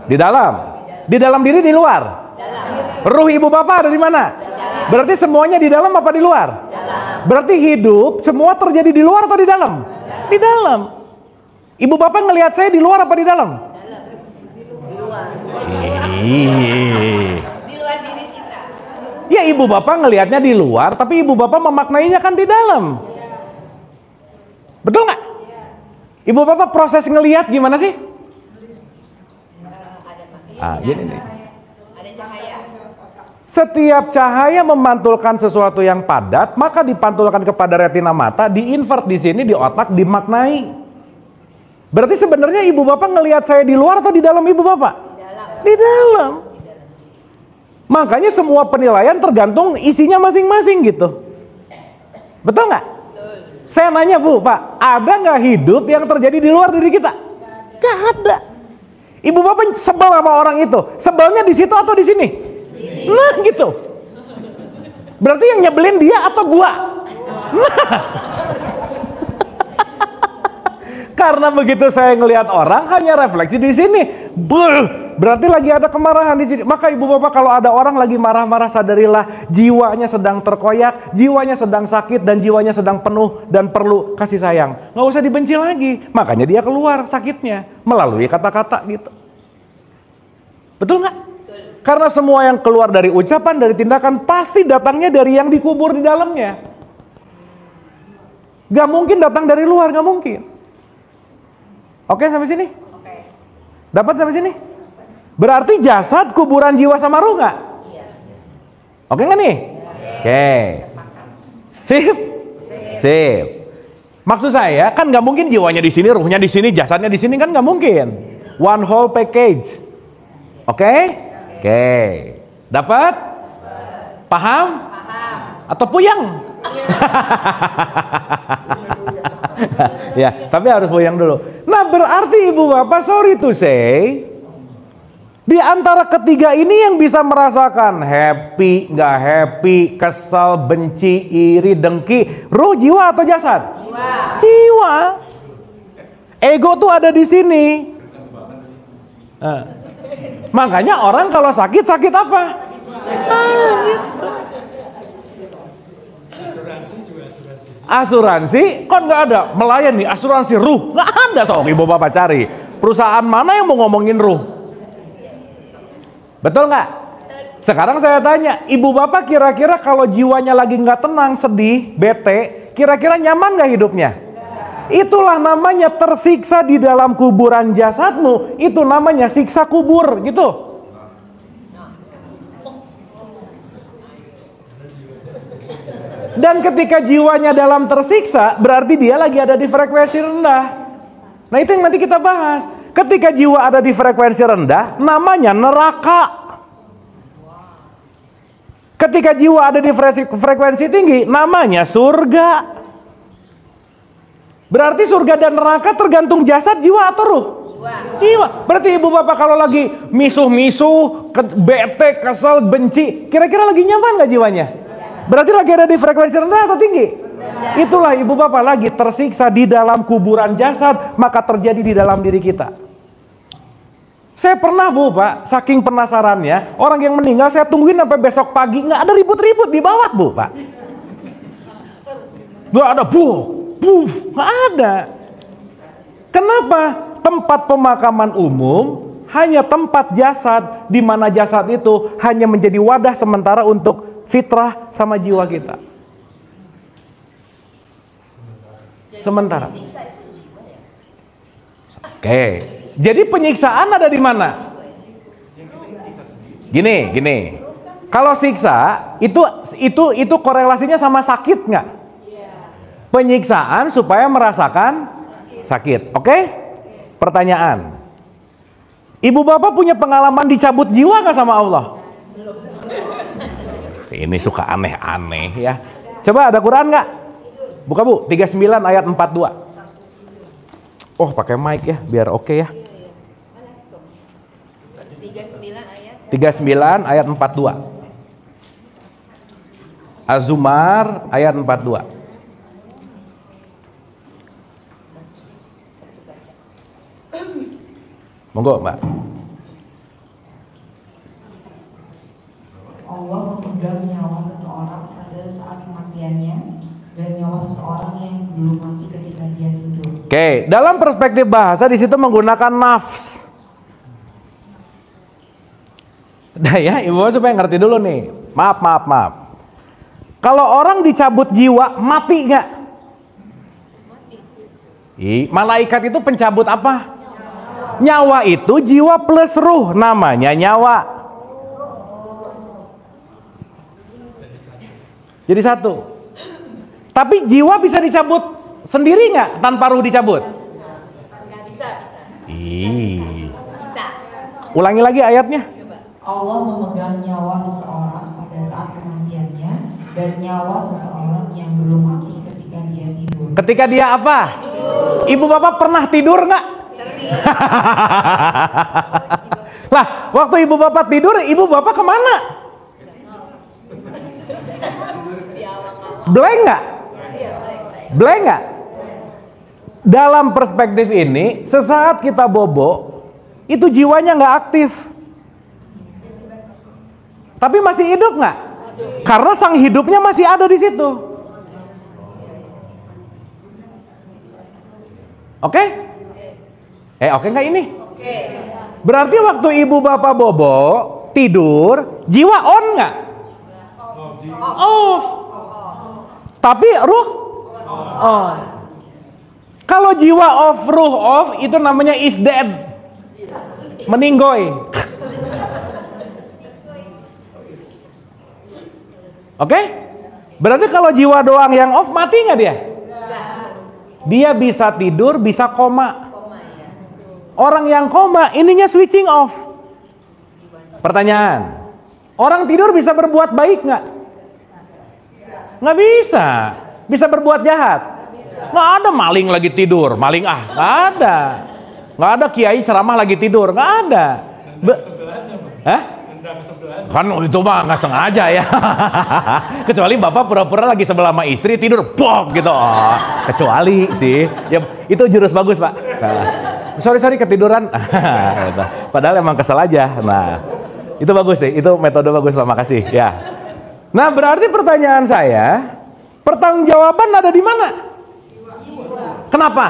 Di dalam. Di dalam diri, di luar. Ruh ibu bapak ada di mana? Berarti semuanya di dalam apa di luar? Berarti hidup semua terjadi di luar atau di dalam? Di dalam. Ibu bapak ngelihat saya di luar apa di dalam? Di luar. Di luar diri kita. Ya ibu bapak ngelihatnya di luar, tapi ibu bapak memaknainya kan di dalam. Betul nggak? Ibu bapak proses ngelihat gimana sih? Gini nih. Setiap cahaya memantulkan sesuatu yang padat, maka dipantulkan kepada retina mata, diinvert di sini di otak, dimaknai. Berarti sebenarnya ibu bapak ngelihat saya di luar atau di dalam ibu bapak? Di dalam. Makanya semua penilaian tergantung isinya masing-masing gitu. Betul nggak? Saya nanya Bu, Pak, ada nggak hidup yang terjadi di luar diri kita? Nggak ada. Ibu bapak sebel sama orang itu, sebelnya di situ atau di sini? Nah gitu. Berarti yang nyebelin dia atau gua? Nah. Karena begitu saya ngelihat orang hanya refleksi di sini. Berarti lagi ada kemarahan di sini. Maka ibu bapak kalau ada orang lagi marah-marah, sadarilah jiwanya sedang terkoyak, jiwanya sedang sakit, dan jiwanya sedang penuh dan perlu kasih sayang. Nggak usah dibenci lagi. Makanya dia keluar sakitnya melalui kata-kata gitu. Betul nggak? Karena semua yang keluar dari ucapan, dari tindakan pasti datangnya dari yang dikubur di dalamnya. Gak mungkin datang dari luar, gak mungkin. Oke sampai sini? Oke. Dapat sampai sini? Berarti jasad kuburan jiwa sama ruh nggak? Iya. Oke nggak nih? Oke. Sip. Maksud saya kan nggak mungkin jiwanya di sini, ruhnya di sini, jasadnya di sini, kan nggak mungkin. One whole package. Oke? Dapat? Paham? Atau puyeng? Ya, tapi harus puyeng dulu. Nah, berarti ibu bapak, sorry to say, di antara ketiga ini yang bisa merasakan happy, nggak happy, kesal, benci, iri, dengki, ruh, jiwa atau jasad? Jiwa. Ego tuh ada di sini. Makanya orang kalau sakit apa? Gitu. Asuransi kan nggak ada, melayani asuransi ruh nggak ada. So ibu bapak cari perusahaan mana yang mau ngomongin ruh, betul nggak? Sekarang saya tanya, ibu bapak kira-kira kalau jiwanya lagi nggak tenang, sedih, bete, kira-kira nyaman nggak hidupnya? Itulah namanya tersiksa di dalam kuburan jasadmu. Itu namanya siksa kubur, gitu. Dan ketika jiwanya dalam tersiksa, berarti dia lagi ada di frekuensi rendah. Nah, itu yang nanti kita bahas. Ketika jiwa ada di frekuensi rendah, namanya neraka. Ketika jiwa ada di frekuensi tinggi, namanya surga. Berarti surga dan neraka tergantung jasad, jiwa atau ruh? Jiwa. Berarti ibu bapak kalau lagi misuh-misuh, bete, kesel, benci, kira-kira lagi nyaman nggak jiwanya? Berarti lagi ada di frekuensi rendah atau tinggi? Itulah ibu bapak lagi tersiksa di dalam kuburan jasad, maka terjadi di dalam diri kita. Saya pernah bu pak, saking penasarannya, orang yang meninggal saya tungguin sampai besok pagi, nggak ada ribut-ribut di bawah bu pak. Nggak ada Puf, nggak ada. Kenapa? Tempat pemakaman umum hanya tempat jasad, di mana jasad itu hanya menjadi wadah sementara untuk fitrah sama jiwa kita. Sementara. Oke. Jadi penyiksaan ada di mana? Gini. Kalau siksa itu korelasinya sama sakit nggak? Penyiksaan supaya merasakan sakit. Oke? Pertanyaan. Ibu bapak punya pengalaman dicabut jiwa nggak sama Allah? Ini suka aneh-aneh ya. Coba ada Quran nggak? Buka bu, 39 ayat 42. Oh pakai mic ya, biar oke ya. 39 ayat 42. Az-Zumar ayat 42. Monggo mbak. Allah memegang nyawa seseorang pada saat kematiannya dan nyawa seseorang yang belum mati ketika dia tidur. Oke, dalam perspektif bahasa di situ menggunakan nafs. Nah ya, ibu supaya ngerti dulu nih. Maaf. Kalau orang dicabut jiwa, mati nggak? Malaikat itu pencabut apa? Nyawa itu jiwa plus ruh, namanya nyawa. Jadi satu. Tapi jiwa bisa dicabut sendiri nggak tanpa ruh dicabut? Nggak bisa. Bisa. Ulangi lagi ayatnya. Allah memegang nyawa seseorang pada saat kematiannya dan nyawa seseorang yang belum mati ketika dia tidur. Ketika dia apa? Tidur. Ibu bapak pernah tidur nggak? Lah, waktu ibu bapak tidur, ibu bapak kemana? Blank nggak? Blank nggak? Dalam perspektif ini, sesaat kita bobo, itu jiwanya nggak aktif. Tapi masih hidup nggak? Karena sang hidupnya masih ada di situ. Oke? Oke nggak ini? Berarti waktu ibu bapak bobo tidur, jiwa on nggak? Off. Tapi ruh on. Kalau jiwa off, ruh off, itu namanya is dead, meninggoy. Oke? Berarti kalau jiwa doang yang off, mati nggak dia? Dia bisa tidur, bisa koma. Orang yang koma, ininya switching off. Pertanyaan, orang tidur bisa berbuat baik nggak? Nggak bisa. Bisa berbuat jahat? Nggak ada maling lagi tidur, maling nggak ada. Nggak ada kiai ceramah lagi tidur, nggak ada. Kan itu mah nggak sengaja ya. Kecuali bapak pura-pura lagi sebelah sama istri tidur, pok gitu. Oh, kecuali sih, ya itu jurus bagus pak. Sorry ketiduran. Padahal emang kesel aja. Nah, itu bagus sih, itu metode bagus pak, makasih ya. Nah berarti pertanyaan saya, Pertanggungjawaban ada di mana? Kenapa?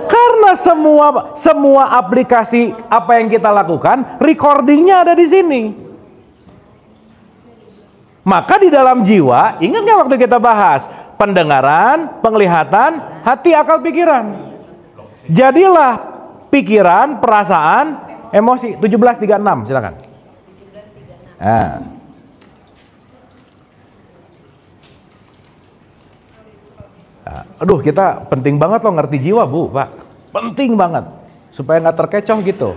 Karena semua aplikasi apa yang kita lakukan, recordingnya ada di sini. Maka di dalam jiwa, ingat nggak waktu kita bahas pendengaran, penglihatan, hati, akal, pikiran. Jadilah pikiran, perasaan, emosi. 1736, silakan. Aduh, kita penting banget loh ngerti jiwa, Bu, Pak. Penting banget supaya nggak terkecoh gitu.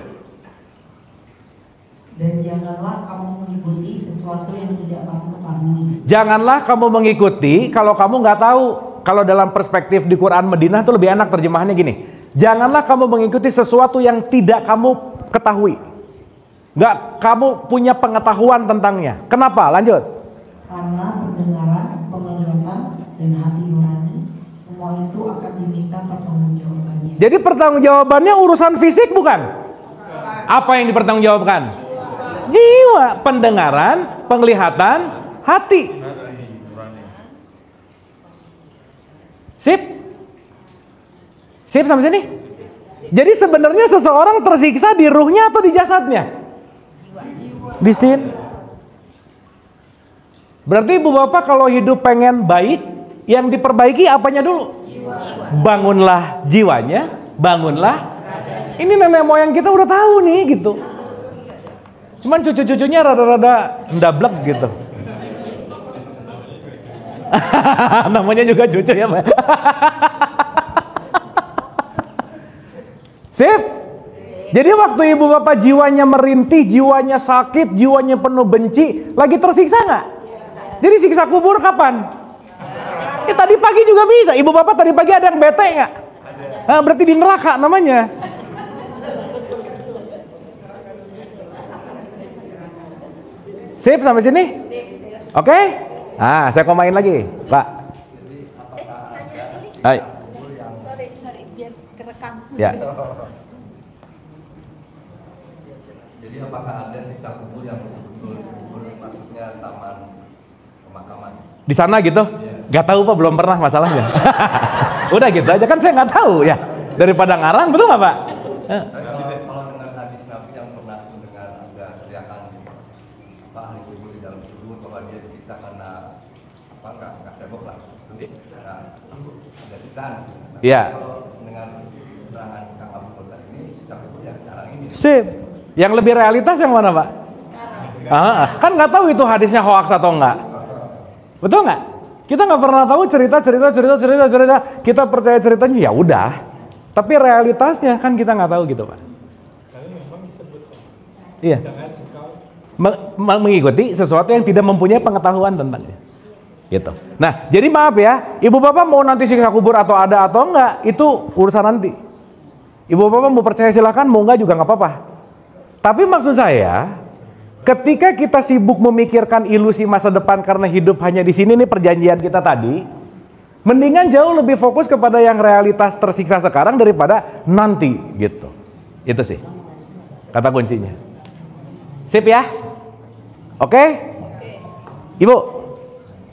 Dan janganlah kamu mengikuti sesuatu yang tidak kamu ketahui. Janganlah kamu mengikuti kalau kamu nggak tahu. Kalau dalam perspektif di Quran Madinah itu lebih enak terjemahannya gini. Janganlah kamu mengikuti sesuatu yang tidak kamu ketahui. Nggak kamu punya pengetahuan tentangnya. Kenapa? Lanjut. Karena pendengaran, penglihatan, dan hati nurani, semua itu akan diminta pertanggungjawabannya. Jadi pertanggungjawabannya urusan fisik bukan? Apa yang dipertanggungjawabkan? Jiwa, pendengaran, penglihatan, hati. Sip? Sip sampai sini? Jadi sebenarnya seseorang tersiksa di ruhnya atau di jasadnya? Di sini. Berarti Ibu Bapak kalau hidup pengen baik, yang diperbaiki apanya dulu? Bangunlah jiwanya, bangunlah. Ini nenek moyang kita udah tahu nih gitu. Cuman cucu-cucunya rada-rada ndablek gitu. Namanya juga cucu ya, Mbak. Sip? Jadi waktu ibu bapak jiwanya merintih, jiwanya sakit, jiwanya penuh benci, lagi tersiksa nggak? Jadi siksa kubur kapan? Ya tadi pagi juga bisa. Ibu bapak tadi pagi ada yang bete nggak? Nah, berarti di neraka namanya. Sip sampai sini? Oke? Nah, saya komain lagi, Pak. Hai. Sorry, biar kerekam. Ya. Jadi apakah ada siksa kubur yang betul-betul maksudnya taman pemakaman? Di sana gitu? Gak tahu Pak, belum pernah masalahnya. Udah gitu aja kan saya nggak tahu ya. Daripada ngarang, betul nggak Pak? Kalau dengan hadis Nabi yang pernah mendengar ada teriakan Pak ahli kubur di dalam kubur bahwa dia disiksa karena apa nggak cebok lah. Nah, ada siksaan. Iya. Kalau dengan keterangan Kang Abu Bakar ini siksa kubur ya sekarang ini. Sip. Yang lebih realitas yang mana Pak? Kan nggak tahu itu hadisnya hoax atau enggak. Betul nggak? Kita nggak pernah tahu cerita. Kita percaya ceritanya ya udah. Tapi realitasnya kan kita nggak tahu gitu Pak. Iya. Mengikuti sesuatu yang tidak mempunyai pengetahuan tentangnya. Gitu. Nah, jadi maaf ya, ibu bapak mau nanti siksa kubur atau ada atau enggak, itu urusan nanti. Ibu bapak mau percaya silakan, mau enggak juga nggak apa-apa. Tapi maksud saya, ketika kita sibuk memikirkan ilusi masa depan karena hidup hanya di sini nih perjanjian kita tadi, mendingan jauh lebih fokus kepada yang realitas tersiksa sekarang daripada nanti gitu. Itu sih kata kuncinya. Sip ya? Oke? Ibu,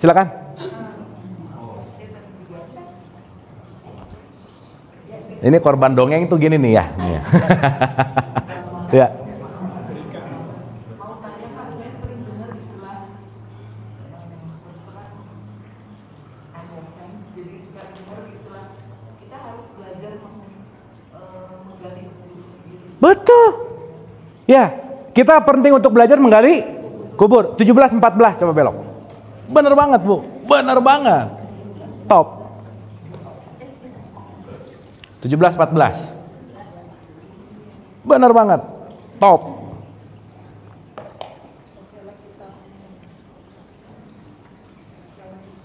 silakan. Ini korban dongeng tuh gini nih ya. Ya. Betul. Ya, kita penting untuk belajar menggali kubur. 1714 coba belok. Bener banget, Bu. Bener banget. Top. 1714. Bener banget. Top.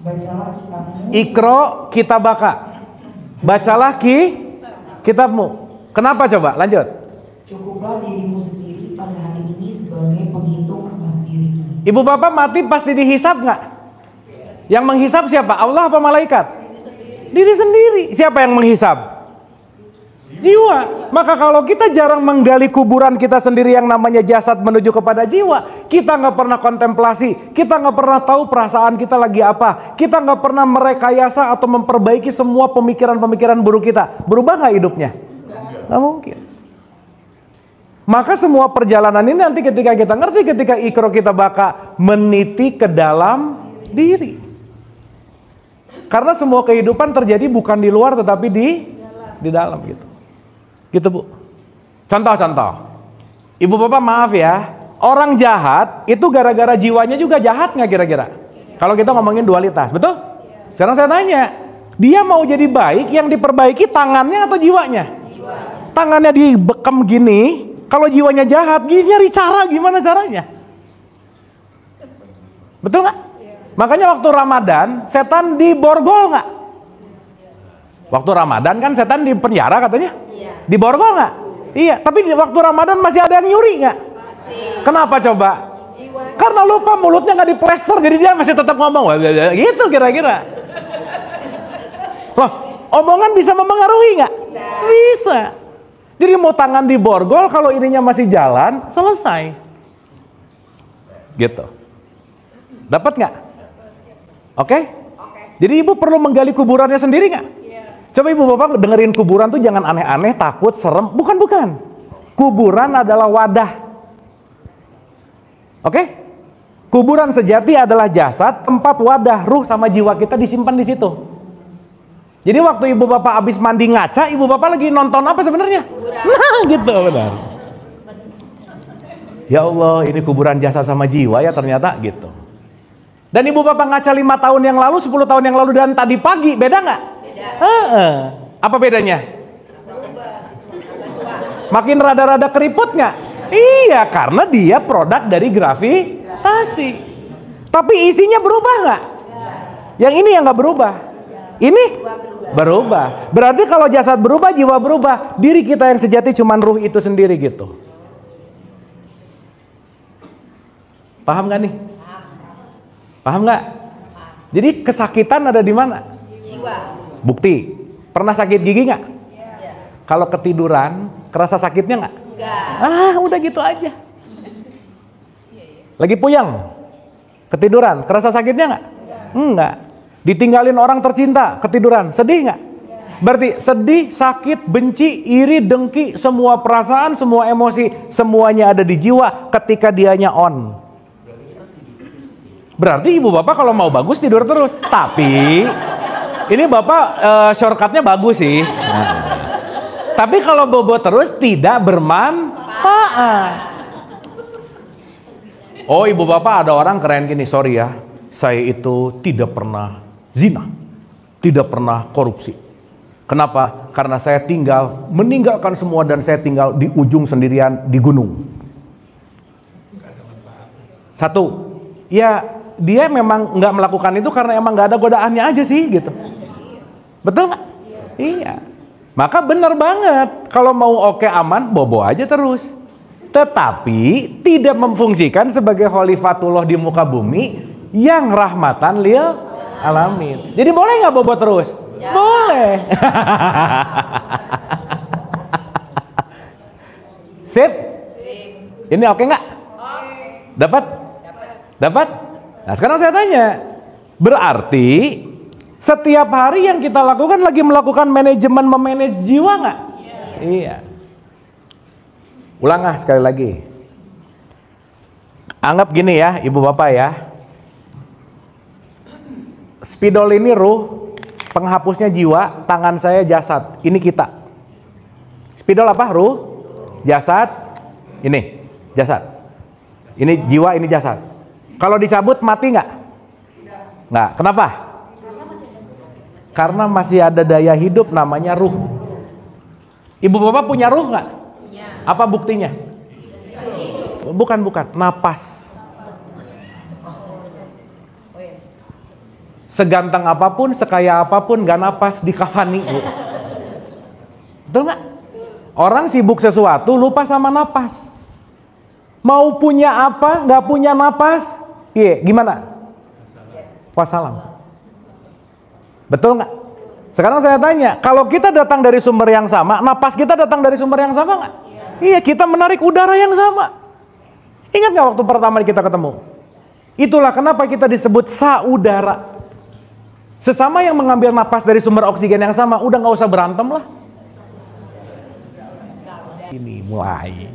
Bacalah kitabmu. Ikro kitabaka. Bacalah kitabmu. Kenapa coba? Lanjut. Cukuplah dirimu sendiri pada hari ini sebagai penghitung atas dirimu. Ibu bapak mati pasti dihisap nggak? Yang menghisap siapa? Allah apa malaikat? Diri sendiri. Siapa yang menghisap? Jiwa. Maka kalau kita jarang menggali kuburan kita sendiri yang namanya jasad menuju kepada jiwa, kita nggak pernah kontemplasi, kita nggak pernah tahu perasaan kita lagi apa, kita nggak pernah merekayasa atau memperbaiki semua pemikiran-pemikiran buruk kita. Berubah nggak hidupnya? Nggak mungkin. Maka semua perjalanan ini nanti ketika kita ngerti, ketika ikro kita bakal meniti ke dalam diri. Karena semua kehidupan terjadi bukan di luar tetapi di dalam gitu. Gitu Bu. Contoh-contoh. Ibu bapak maaf ya, orang jahat itu gara-gara jiwanya juga jahat nggak kira-kira? Kalau kita ngomongin dualitas, betul? Sekarang saya tanya, dia mau jadi baik, yang diperbaiki tangannya atau jiwanya? Tangannya dibekam gini, kalau jiwanya jahat, nyari cara gimana caranya? Betul nggak? Makanya waktu Ramadan, setan diborgol nggak? Waktu Ramadan kan setan di penjara katanya? Diborgol nggak? Iya, tapi di waktu Ramadan masih ada yang nyuri nggak? Kenapa coba? Karena lupa mulutnya nggak diplester, jadi dia masih tetap ngomong. Gitu kira-kira. Loh, omongan bisa mempengaruhi nggak? Bisa. Jadi mau tangan diborgol, kalau ininya masih jalan, selesai. Gitu. Dapat nggak? Oke? Jadi ibu perlu menggali kuburannya sendiri nggak? Coba ibu bapak dengerin, kuburan tuh jangan aneh-aneh, takut, serem. Bukan. Kuburan adalah wadah. Oke? Kuburan sejati adalah jasad, tempat wadah, ruh sama jiwa kita disimpan di situ. Jadi waktu ibu bapak habis mandi ngaca, ibu bapak lagi nonton apa sebenarnya? Nah, gitu benar. Ya Allah, ini kuburan jasad sama jiwa ya ternyata gitu. Dan ibu bapak ngaca 5 tahun yang lalu, 10 tahun yang lalu dan tadi pagi, beda nggak? Apa bedanya? Makin rada-rada keriput nggak? Iya, karena dia produk dari gravitasi. Tapi isinya berubah nggak? Yang ini yang nggak berubah. Ini berubah. Berarti kalau jasad berubah, jiwa berubah. Diri kita yang sejati cuman ruh itu sendiri gitu. Paham nggak nih? Paham nggak? Jadi kesakitan ada di mana? Jiwa. Bukti, pernah sakit gigi nggak? Kalau ketiduran, kerasa sakitnya nggak? Enggak. Udah gitu aja. Lagi puyeng, ketiduran, kerasa sakitnya nggak? Enggak. Ditinggalin orang tercinta, ketiduran, sedih nggak? Berarti sedih, sakit, benci, iri, dengki, semua perasaan, semua emosi, semuanya ada di jiwa ketika dianya on. Berarti ibu bapak kalau mau bagus tidur terus. Tapi ini bapak shortcutnya bagus sih. Tapi kalau bobo terus tidak bermanfaat. Oh, ibu bapak ada orang keren gini, sorry ya, saya itu tidak pernah zina, tidak pernah korupsi. Kenapa? Karena saya meninggalkan semua dan saya tinggal di ujung sendirian di gunung. Satu, ya dia memang nggak melakukan itu karena emang nggak ada godaannya aja sih gitu. Betul nggak? Iya. Maka benar banget, kalau mau oke aman, bobo aja terus. Tetapi tidak memfungsikan sebagai khalifatullah di muka bumi yang rahmatan lil alamin. Jadi boleh nggak bobo terus? Ya. Boleh. Sip? Ini oke nggak? Dapat? Dapat? Nah sekarang saya tanya, berarti setiap hari yang kita lakukan lagi melakukan manajemen, memanage jiwa nggak? Iya. Ulang sekali lagi. Anggap gini ya, ibu bapak ya. Spidol ini ruh, penghapusnya jiwa, tangan saya jasad. Ini kita. Spidol apa? Ruh, jasad. Ini jasad. Ini jiwa, ini jasad. Kalau dicabut mati nggak? Nggak. Kenapa? Karena masih ada daya hidup namanya ruh. Ibu bapak punya ruh nggak? Apa buktinya? Bukan, napas. Seganteng apapun, sekaya apapun, nggak napas, dikafani. Betul nggak? Orang sibuk sesuatu, lupa sama napas. Mau punya apa, nggak punya napas, gimana? Wassalam. Betul nggak? Sekarang saya tanya, kalau kita datang dari sumber yang sama, napas kita datang dari sumber yang sama nggak? Iya, kita menarik udara yang sama. Ingat nggak waktu pertama kita ketemu? Itulah kenapa kita disebut saudara. Sesama yang mengambil napas dari sumber oksigen yang sama, udah nggak usah berantem lah. Ini mulai.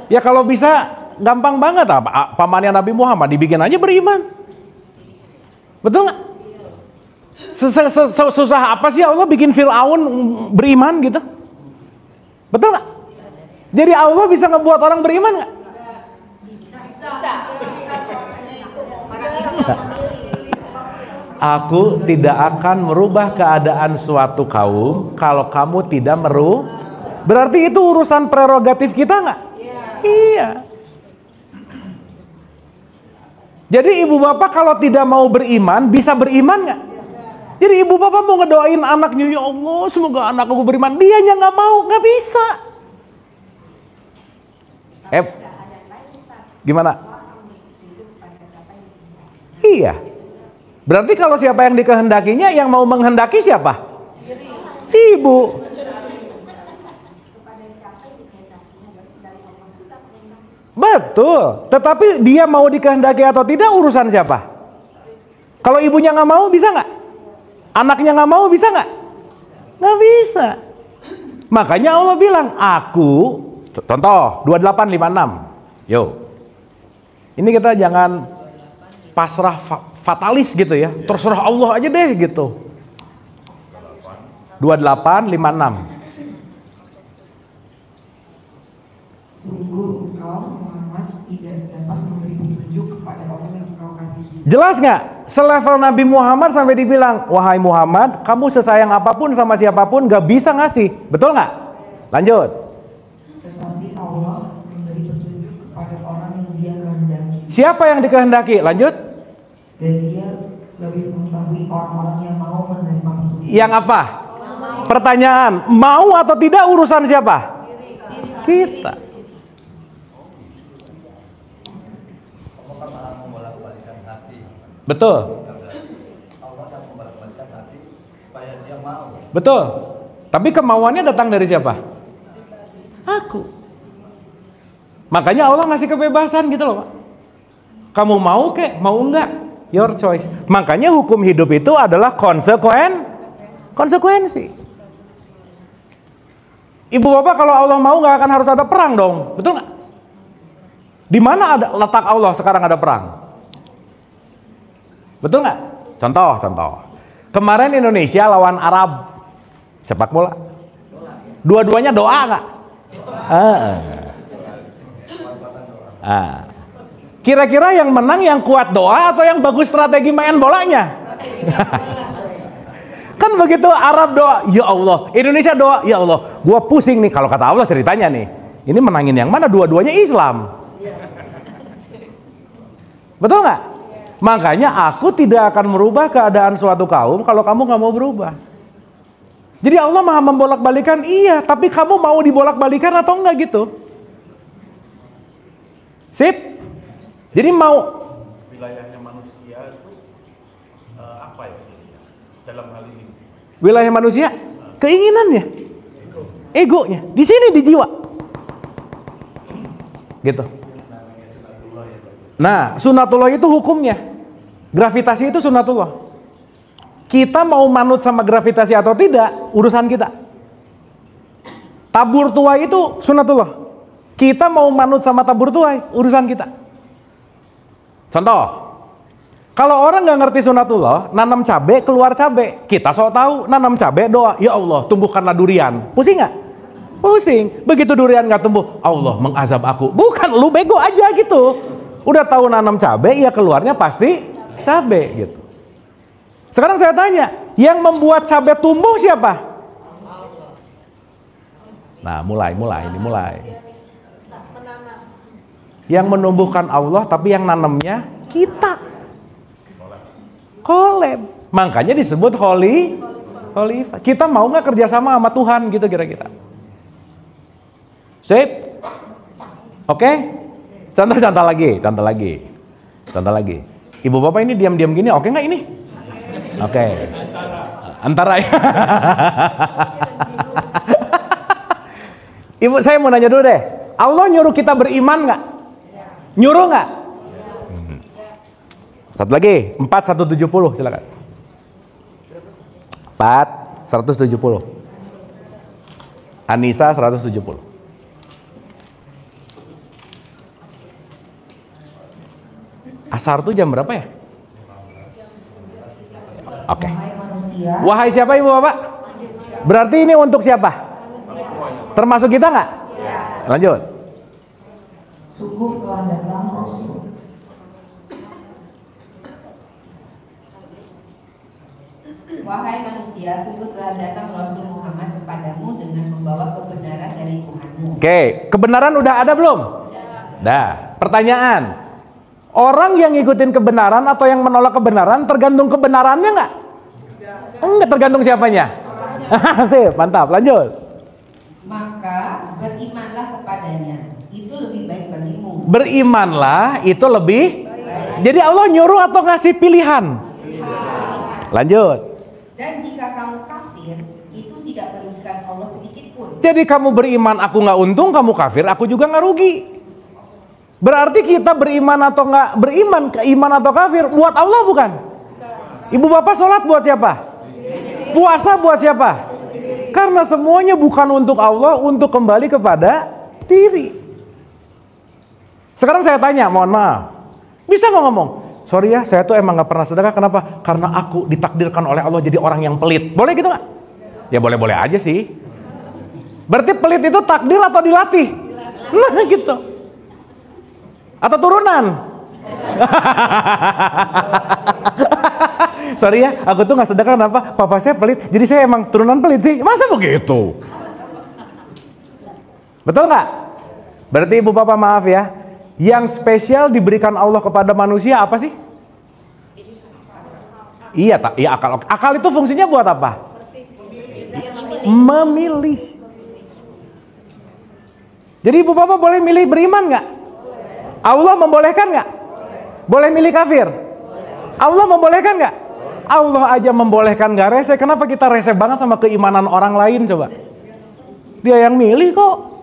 Ya kalau bisa, gampang banget apa? Pamannya Nabi Muhammad dibikin aja beriman. Betul nggak? Susah apa sih Allah bikin Fir'aun beriman gitu? Betul nggak? Jadi Allah bisa ngebuat orang beriman nggak? Aku tidak akan merubah keadaan suatu kaum kalau kamu tidak berarti itu urusan prerogatif kita nggak? Iya. Jadi ibu bapak kalau tidak mau beriman bisa beriman nggak? Jadi ibu bapak mau ngedoain anaknya, ya Allah semoga anak aku beriman, dianya nggak mau, nggak bisa. Gimana? Iya. Berarti kalau siapa yang dikehendakinya, yang mau menghendaki siapa? Ibu. Betul. Tetapi dia mau dikehendaki atau tidak urusan siapa? Kalau ibunya nggak mau bisa nggak? Anaknya nggak mau bisa nggak? Nggak bisa. Makanya Allah bilang, aku, contoh 2856. Yo, ini kita jangan pasrah fatalis gitu ya. Terserah Allah aja deh gitu. 2856. Sungguh engkau Muhammad tidak dapat memberi petunjuk kepada orang yang engkau kasihi. Jelas nggak? Selevel Nabi Muhammad sampai dibilang, wahai Muhammad, kamu sesayang apapun sama siapapun gak bisa ngasih. Betul nggak? Lanjut. Tetapi Allah memberi petunjuk kepada orang yang dia kehendaki. Siapa yang dikehendaki? Lanjut. Dan dia lebih mengetahui orang-orang yang mau menerima petunjuk. Yang apa? Pertanyaan, mau atau tidak urusan siapa? Kita. Betul. Betul. Tapi kemauannya datang dari siapa? Aku. Makanya Allah ngasih kebebasan gitu loh, Pak. Kamu mau kek, mau enggak? Your choice. Makanya hukum hidup itu adalah konsekuensi. Ibu bapak kalau Allah mau nggak akan harus ada perang dong, betul nggak? Di mana ada letak Allah sekarang ada perang? Betul nggak? Contoh. Kemarin Indonesia lawan Arab sepak bola. Dua-duanya doa nggak? Kira-kira yang menang yang kuat doa atau yang bagus strategi main bolanya? Kan begitu Arab doa, ya Allah. Indonesia doa, ya Allah. Gua pusing nih kalau kata Allah ceritanya nih. Ini menangin yang mana? Dua-duanya Islam. Betul nggak? Makanya aku tidak akan merubah keadaan suatu kaum kalau kamu nggak mau berubah. Jadi Allah maha membolak-balikan, iya. Tapi kamu mau dibolak-balikan atau enggak gitu? Sip? Jadi mau wilayahnya manusia itu apa ya dalam hal ini? Wilayah manusia, keinginannya, egonya, di sini di jiwa, gitu. Nah, sunatullah itu hukumnya, gravitasi itu sunatullah. Kita mau manut sama gravitasi atau tidak, urusan kita. Tabur tuai itu sunatullah. Kita mau manut sama tabur tuai, urusan kita. Contoh, kalau orang nggak ngerti sunatullah, nanam cabai keluar cabai. Kita sok tahu, nanam cabai doa, ya Allah tumbuhkanlah durian. Pusing nggak? Pusing. Begitu durian nggak tumbuh, Allah mengazab aku. Bukan, lu bego aja gitu. Udah tahu nanam cabai, ya keluarnya pasti cabai gitu. Sekarang saya tanya, yang membuat cabai tumbuh siapa? Nah, mulai. Yang menumbuhkan Allah, tapi yang nanamnya kita. Kolab. Makanya disebut holy. Kita mau nggak kerjasama sama Tuhan gitu kira-kira? Sip? Oke? Contoh lagi. Ibu bapak ini diam-diam gini, oke nggak ini? Oke. Antara ya. Ibu, saya mau nanya dulu deh. Allah nyuruh kita beriman nggak? Nyuruh nggak? Satu lagi, 4170, silakan. 4170. Anissa 170. Asar tuh jam berapa ya? Oke. Wahai siapa ibu bapak? Berarti ini untuk siapa? Termasuk kita nggak? Lanjut. Sungguh telah datang Rasul. Wahai manusia, sungguh telah datang Rasul Muhammad kepadamu dengan membawa kebenaran dari Tuhanmu. Oke, kebenaran udah ada belum? Dah. Pertanyaan, orang yang ngikutin kebenaran atau yang menolak kebenaran tergantung kebenarannya nggak? Enggak, tergantung siapanya. Sip, mantap. Lanjut. Maka berimanlah kepadanya, itu lebih baik bagimu. Berimanlah itu lebih baik. Jadi Allah nyuruh atau ngasih pilihan? Lanjut. Dan jika kamu kafir, itu tidak merugikan Allah sedikit pun. Jadi kamu beriman, aku nggak untung, kamu kafir, aku juga nggak rugi. Berarti kita beriman atau nggak beriman, keiman atau kafir, buat Allah bukan? Ibu bapak sholat buat siapa? Puasa buat siapa? Karena semuanya bukan untuk Allah, untuk kembali kepada diri. Sekarang saya tanya, mohon maaf, bisa nggak ngomong? Sorry ya, saya tuh emang nggak pernah sedekah. Kenapa? Karena aku ditakdirkan oleh Allah jadi orang yang pelit. Boleh gitu nggak? Ya boleh-boleh aja sih. Berarti pelit itu takdir atau dilatih? Nah gitu. Atau turunan? Sorry ya, aku tuh nggak sedekah. Kenapa? Papa saya pelit, jadi saya emang turunan pelit sih. Masa begitu? Betul nggak? Berarti ibu bapak maaf ya. Yang spesial diberikan Allah kepada manusia apa sih? Iya, iya akal. Akal itu fungsinya buat apa? Memilih. Jadi ibu bapak boleh milih beriman nggak? Allah membolehkan nggak? Boleh milih kafir? Allah membolehkan nggak? Allah aja membolehkan nggak rese. Kenapa kita rese banget sama keimanan orang lain coba? Dia yang milih kok.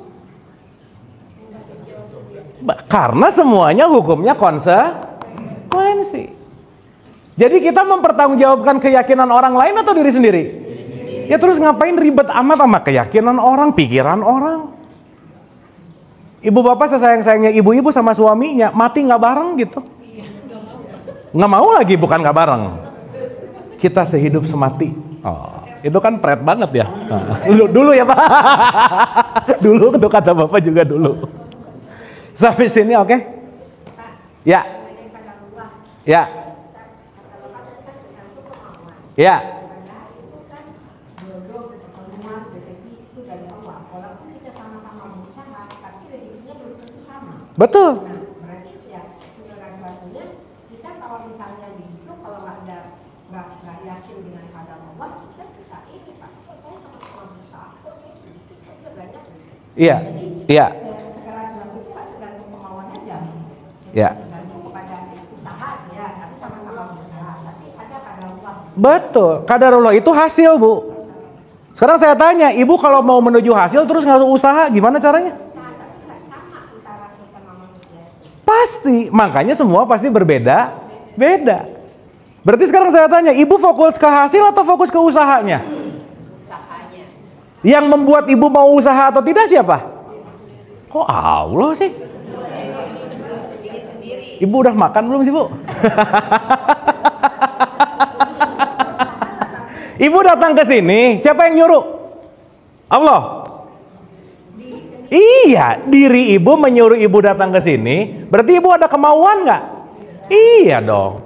Karena semuanya hukumnya konsekuensi. Jadi kita mempertanggungjawabkan keyakinan orang lain atau diri sendiri? Ya terus ngapain ribet amat sama keyakinan orang, pikiran orang? Ibu bapak sesayang-sayangnya ibu-ibu sama suaminya, mati nggak bareng gitu. Nggak mau lagi, bukan nggak bareng. Kita sehidup semati. Oh, itu kan pret banget ya. Dulu ya Pak. Dulu tuh kata bapak juga dulu. Sampai sini oke? Ya. Ya. Ya. Betul. Berarti ya segala sesuatunya kita kalau misalnya gitu, kalau nggak yakin dengan kadar Allah, kita bisa ini Pak. Saya sama-sama berusaha. Iya. Iya. Ya. Betul, qadarullah itu hasil Bu. Sekarang saya tanya, ibu kalau mau menuju hasil terus nggak usaha, gimana caranya? Pasti, makanya semua pasti berbeda. Berarti sekarang saya tanya, ibu fokus ke hasil atau fokus ke usahanya? Usahanya. Yang membuat ibu mau usaha atau tidak siapa? Kok Allah sih? Ibu udah makan belum sih Bu? Ibu datang ke sini, siapa yang nyuruh? Allah. Iya, diri ibu menyuruh ibu datang ke sini, berarti ibu ada kemauan nggak? Iya dong.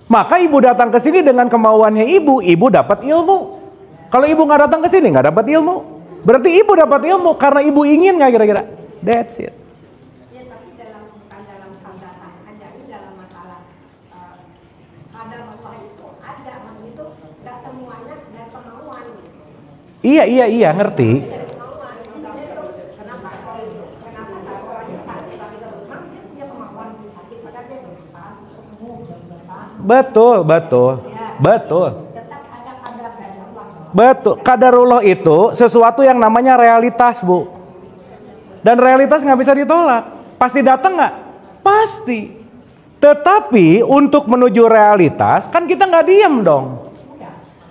Maka ibu datang ke sini dengan kemauannya ibu dapat ilmu. Kalau ibu nggak datang ke sini nggak dapat ilmu. Berarti ibu dapat ilmu karena ibu ingin nggak kira-kira? That's it. Iya, ngerti. Betul. Betul, qadarullah itu sesuatu yang namanya realitas, Bu. Dan realitas nggak bisa ditolak. Pasti datang nggak? Pasti. Tetapi untuk menuju realitas kan kita nggak diam dong.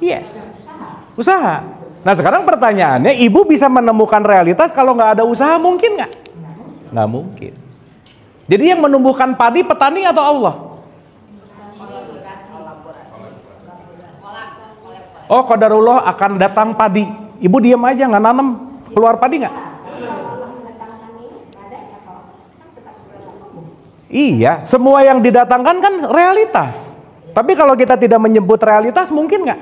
Yes. Usaha. Nah sekarang pertanyaannya, ibu bisa menemukan realitas kalau nggak ada usaha, mungkin nggak? Nggak mungkin. Jadi yang menumbuhkan padi petani atau Allah? Oh, qadarullah akan datang padi. Ibu diam aja nggak nanam, keluar padi nggak? Iya, semua yang didatangkan kan realitas. Tapi kalau kita tidak menyebut realitas, mungkin nggak?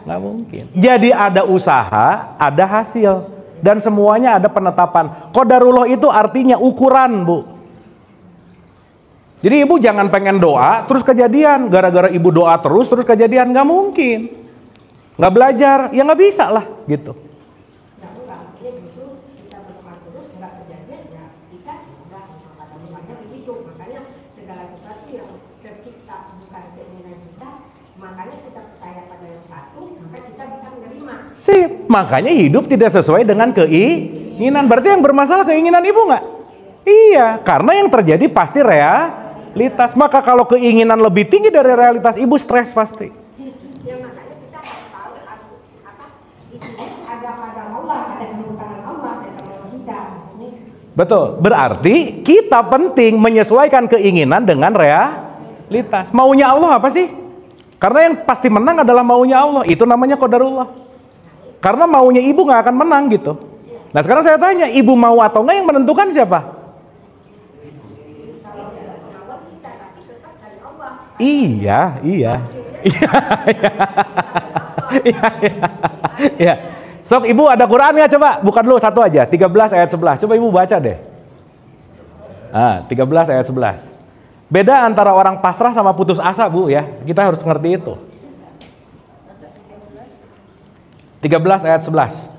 Nggak mungkin. Jadi ada usaha, ada hasil, dan semuanya ada penetapan. Qadarullah itu artinya ukuran, Bu. Jadi ibu jangan pengen doa terus kejadian. Gara-gara ibu doa terus kejadian, nggak mungkin. Nggak belajar, ya nggak bisa lah, gitu. Sip, makanya hidup tidak sesuai dengan keinginan. Berarti yang bermasalah keinginan ibu nggak? Iya, karena yang terjadi pasti realitas. Maka kalau keinginan lebih tinggi dari realitas, ibu stres pasti. Ya makanya kita harus tahu apa di sini ada pada Allah, ada kebutuhan Allah dalam kita. Betul, berarti kita penting menyesuaikan keinginan dengan realitas. Maunya Allah apa sih? Karena yang pasti menang adalah maunya Allah. Itu namanya qadarullah. Karena maunya ibu nggak akan menang gitu. Nah sekarang saya tanya, ibu mau atau nggak, yang menentukan siapa? Iya. Iya. Sok ibu ada Quran nggak, coba buka dulu satu aja, 13 ayat 11. Coba ibu baca deh. 13 ayat 11. Beda antara orang pasrah sama putus asa, Bu, ya. Kita harus ngerti itu. 13 ayat 11.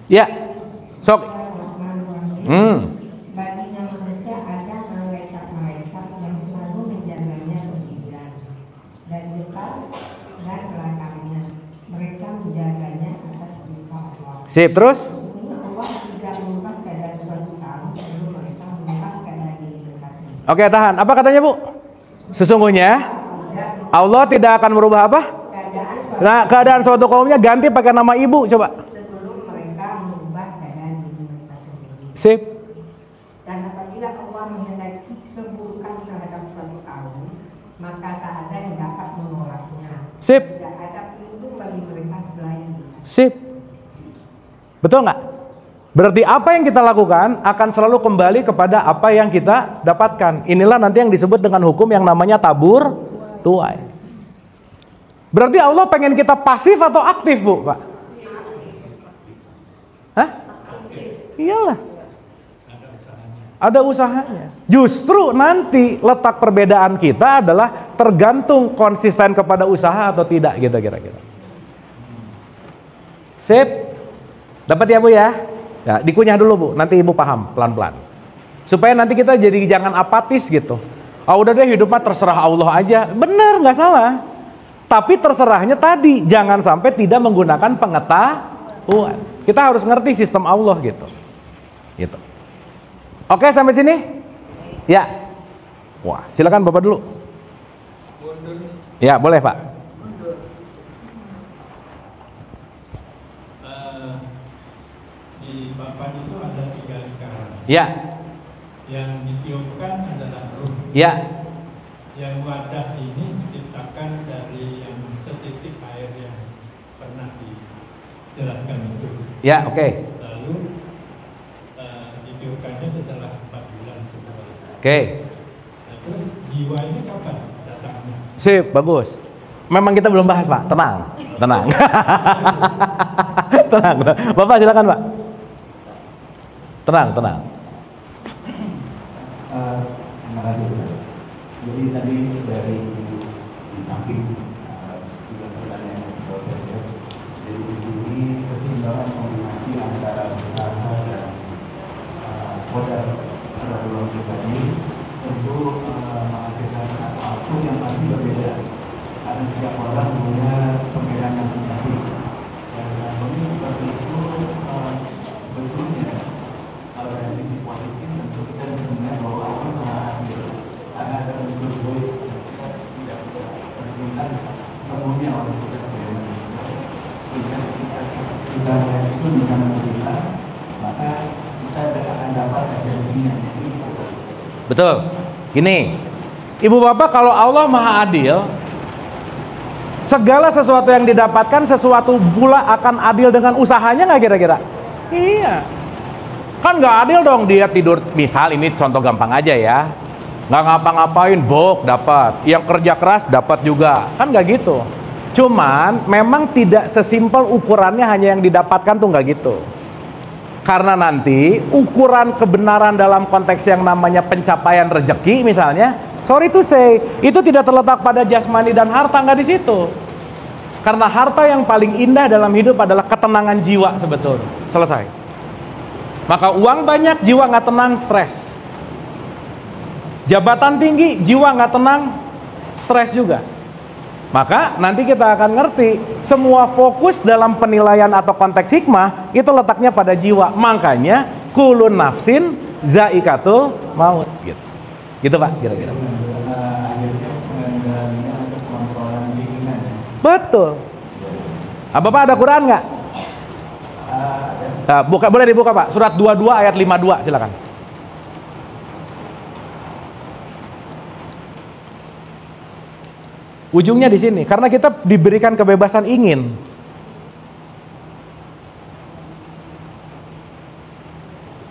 Ya, sok. Baginya manusia ada malaikat-malaikat yang selalu menjaganya berdirian dan depan dan belakangnya. Mereka menjaganya atas perintah Allah. Sip, terus? Allah tidak mengubah keadaan suatu kaum sebelum mereka mengubah keadaan diri mereka sendiri. Oke, tahan. Apa katanya, Bu? Sesungguhnya Allah tidak akan merubah apa? Nah, keadaan suatu kaumnya ganti pakai nama ibu, coba. Sip. Dan apabila Allah menghendaki keburukan terhadap suatu kaum, maka tak ada yang dapat menolaknya. Sip. Tidak ada pelindung bagi mereka selain Dia. Sip. Betul nggak? Berarti apa yang kita lakukan akan selalu kembali kepada apa yang kita dapatkan. Inilah nanti yang disebut dengan hukum yang namanya tabur tuai. Berarti Allah pengen kita pasif atau aktif, Bu, Pak? Hah? Iyalah. Ada usahanya. Justru nanti letak perbedaan kita adalah tergantung konsisten kepada usaha atau tidak, gitu kira-kira. Sip. Dapat ya, Bu, ya? Ya, dikunyah dulu, Bu. Nanti Ibu paham pelan-pelan. Supaya nanti kita jadi jangan apatis gitu. Ah, udah deh, hidupnya terserah Allah aja. Bener, nggak salah. Tapi terserahnya tadi, jangan sampai tidak menggunakan pengetahuan. Kita harus ngerti sistem Allah gitu. Gitu. Oke, sampai sini? Ya. Wah, silakan Bapak dulu. Ya, boleh, Pak. Di papan itu ada 3 lingkaran. Ya. Yang ditiupkan adalah ruh. Ya. Yang wadah ini diciptakan dari yang setitik air yang pernah dijelaskan itu. Ya, oke. Lalu ditiupkannya setelah 4 bulan setelah. Oke. Nah, terus jiwa ini kapan datangnya? Sip, bagus. Memang kita belum bahas, Pak. Tenang. Tenang. Tenang. Bapak silakan, Pak. Tenang. Terima kasih. Jadi tadi dari di samping juga pertanyaan yang saya Jadi di sini keseimbangan kombinasi antara usaha dan modal dua pribadi untuk menghasilkan output yang pasti berbeda. Karena setiap orang punya pemikiran yang masing-masing. Dan ini seperti itu sebetulnya kalau dari sisi positif tentu kita bisa melihat bahwa Allah Maha Adil. Karena ada unsur baik kita tidak bisa berpindah sepenuhnya oleh kita sebagai manusia. Sehingga kita melihat itu di kanan kita, maka kita akan dapat esensinya. Betul. Gini, Ibu Bapak, kalau Allah Maha Adil, segala sesuatu yang didapatkan sesuatu pula akan adil dengan usahanya nggak kira-kira? Iya. Kan nggak adil dong dia tidur, misal ini contoh gampang aja ya, nggak ngapa-ngapain, bok dapat, yang kerja keras dapat juga, kan nggak gitu. Cuman memang tidak sesimpel ukurannya hanya yang didapatkan tuh nggak gitu. Karena nanti ukuran kebenaran dalam konteks yang namanya pencapaian rezeki misalnya, sorry to say, itu tidak terletak pada jasmani dan harta, nggak di situ. Karena harta yang paling indah dalam hidup adalah ketenangan jiwa sebetulnya. Selesai. Maka uang banyak, jiwa nggak tenang, stres. Jabatan tinggi, jiwa nggak tenang, stres juga. Maka nanti kita akan ngerti semua fokus dalam penilaian atau konteks hikmah itu letaknya pada jiwa. Makanya kulun nafsin zaikatul maut gitu. Gitu Pak kira-kira. Betul. Bapak ada Quran nggak? Boleh dibuka Pak. Surat 22 ayat 52 silakan. Ujungnya di sini, karena kita diberikan kebebasan ingin.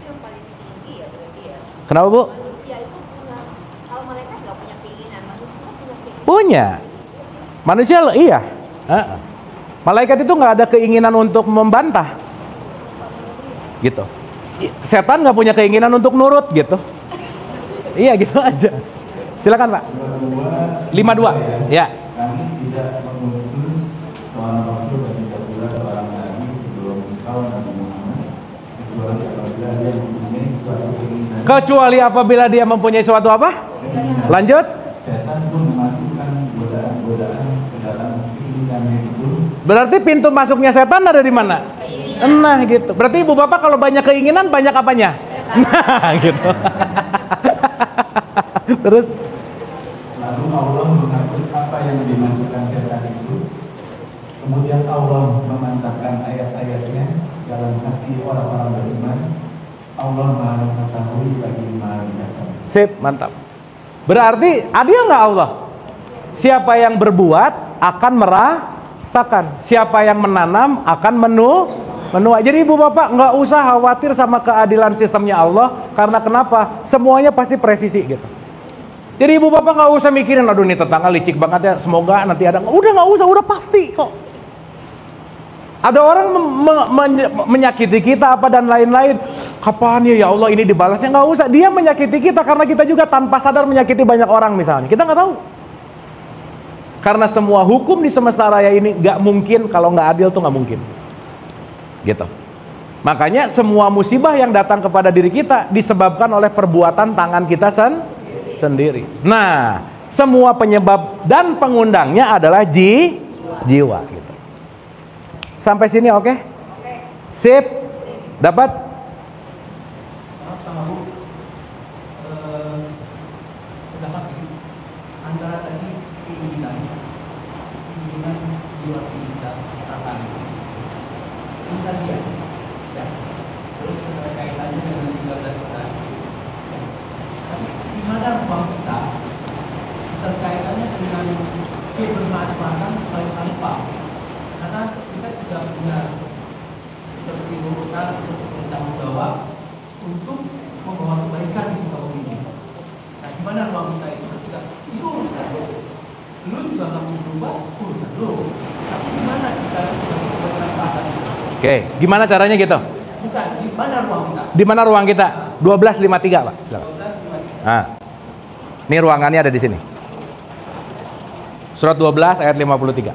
Yang paling tinggi ya berarti ya. Kenapa Bu? Manusia itu punya, kalau mereka nggak punya keinginan, manusia punya keinginan. Punya. Manusia iya. Malaikat itu nggak ada keinginan untuk membantah. Gitu. Setan nggak punya keinginan untuk nurut gitu. Iya gitu aja. Silakan Pak. 52 ya. Kami tidak mengutus seorang rasul dan tidak pula seorang nabi sebelum engkau Nabi Muhammad kecuali apabila dia mempunyai suatu keinginan. Kecuali apabila dia mempunyai suatu apa? Keinginan. Lanjut. Setan pun memasukkan godaan-godaan ke dalam keinginannya itu. Berarti pintu masuknya setan ada di mana? Nah gitu. Berarti Ibu Bapak kalau banyak keinginan banyak apanya? Nah gitu. Terus lalu Allah menghapus apa yang dimasukkan setan itu. Kemudian Allah memantapkan ayat-ayatnya dalam hati orang-orang beriman. Allah Maha mengetahui bagi Maha bijaksana. sip, mantap. Berarti adil nggak Allah? Siapa yang berbuat akan merasakan. Siapa yang menanam akan menuai. Jadi Ibu Bapak nggak usah khawatir sama keadilan sistemnya Allah. Karena kenapa? Semuanya pasti presisi gitu. Jadi Ibu Bapak nggak usah mikirin, aduh ini tetangga licik banget ya, semoga nanti ada. Udah nggak usah, udah pasti kok. Ada orang menyakiti kita apa dan lain-lain. Kapan ya Allah ini dibalasnya? Nggak usah. Dia menyakiti kita karena kita juga tanpa sadar menyakiti banyak orang misalnya. Kita nggak tahu. Karena semua hukum di semesta raya ini nggak mungkin, kalau nggak adil tuh nggak mungkin. Gitu. Makanya semua musibah yang datang kepada diri kita disebabkan oleh perbuatan tangan kita sendiri. Nah, semua penyebab dan pengundangnya adalah jiwa gitu. Sampai sini oke? Sip. Dapat? Sama Bu, sudah pasti antara tadi keinginan jiwa kita katakan bisa dia ya, terus kaitannya dengan 13 kita ya. Tapi di mana ruang kita terkaitannya dengan kebermanfaatan sebagai tanpa, karena kita juga punya seperti urutan untuk bertanggung jawab untuk membawa kebaikan di muka bumi ini. Nah, di mana ruang kita itu ketika itu urusan lu juga nggak mau berubah, urusan lu. Tapi di mana kita bisa bermanfaat? Oke, gimana caranya gitu? Bukan, di mana ruang kita? Di mana ruang kita? 1253, Pak. Silakan. 12:53. Nah. Ini ruangannya ada di sini. Surat 12 ayat 53.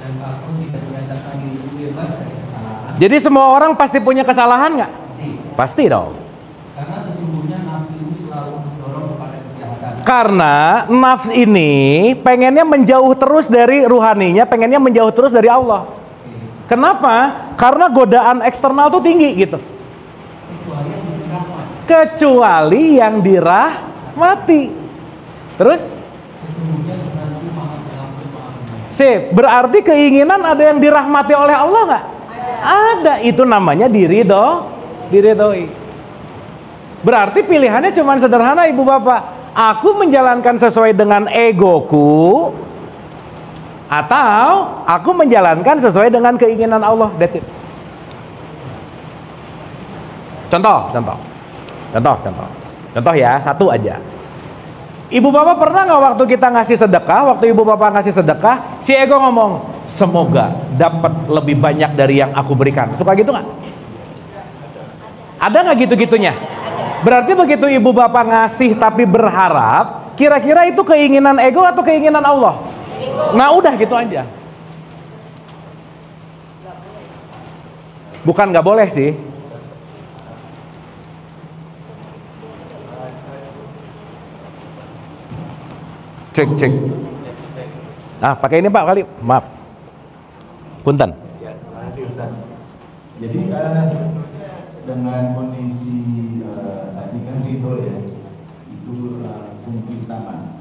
dan aku bisa menyatakan diriku bebas dari kesalahan. Jadi semua orang pasti punya kesalahan nggak? Pasti. Pasti dong. Karena sesungguhnya nafsu itu selalu mendorong kepada kejahatan. Karena nafs ini pengennya menjauh terus dari ruhaninya, pengennya menjauh terus dari Allah. Kenapa? Karena godaan eksternal tuh tinggi gitu. Kecuali yang dirahmati. Terus? Sip, berarti keinginan ada yang dirahmati oleh Allah nggak? Ada. Itu namanya diridhoi. Berarti pilihannya cuma sederhana, ibu bapak. Aku menjalankan sesuai dengan egoku, atau aku menjalankan sesuai dengan keinginan Allah. That's it. Contoh ya, satu aja. Ibu bapak pernah nggak waktu kita ngasih sedekah, waktu ibu bapak ngasih sedekah, si ego ngomong, semoga dapat lebih banyak dari yang aku berikan. Suka gitu nggak? Ada nggak gitu-gitunya? Berarti begitu ibu bapak ngasih tapi berharap, kira-kira itu keinginan ego atau keinginan Allah? Nah udah gitu aja. Bukan nggak boleh sih. Cek. Nah, pakai ini Pak kali. Maaf. Punten. Ya, terima kasih Ustaz. Jadi dengan kondisi tadi kan ridho ya, itu kunci utama.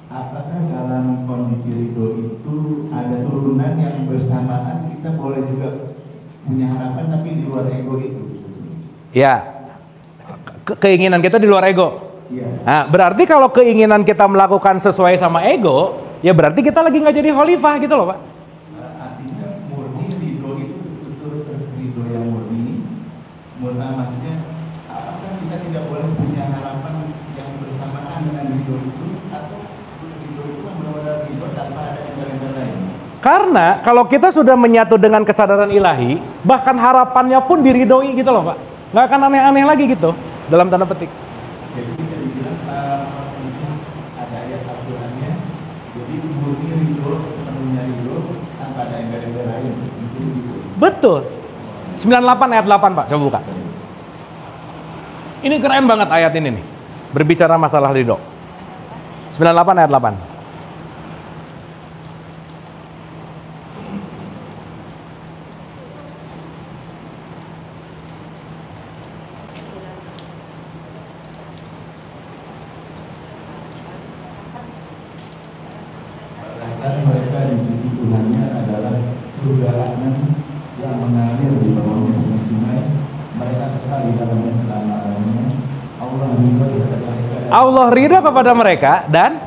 Apakah dalam kondisi ridho itu ada turunan yang bersamaan kita boleh juga punya harapan tapi di luar ego itu? Ya, keinginan kita di luar ego. Iya. Nah, berarti kalau keinginan kita melakukan sesuai sama ego, ya berarti kita lagi nggak jadi khalifah gitu loh Pak. Artinya murni ridho itu betul-betul ridho yang murni. Maksudnya apakah kita tidak boleh punya harapan yang bersamaan dengan ridho itu, atau ridho itu benar-benar ridho tanpa ada embel-embel lain? Karena kalau kita sudah menyatu dengan kesadaran ilahi, bahkan harapannya pun diridhoi gitu loh Pak. Nggak akan aneh-aneh lagi gitu, dalam tanda petik. Jadi bisa dibilang ada ayat Al-Qurannya, jadi murni ridho, sepenuhnya ridho tanpa ada embel-embel lain. Gitu. Betul. 98 ayat 8 Pak, coba buka. Ini keren banget ayat ini nih, berbicara masalah ridho. 98 ayat 8. Mereka di sisi Tuhannya adalah surga Adnan yang mengalir di bawahnya sungai-sungai. Mereka kekal di dalamnya selama-lamanya. Allah ridho kepada mereka dan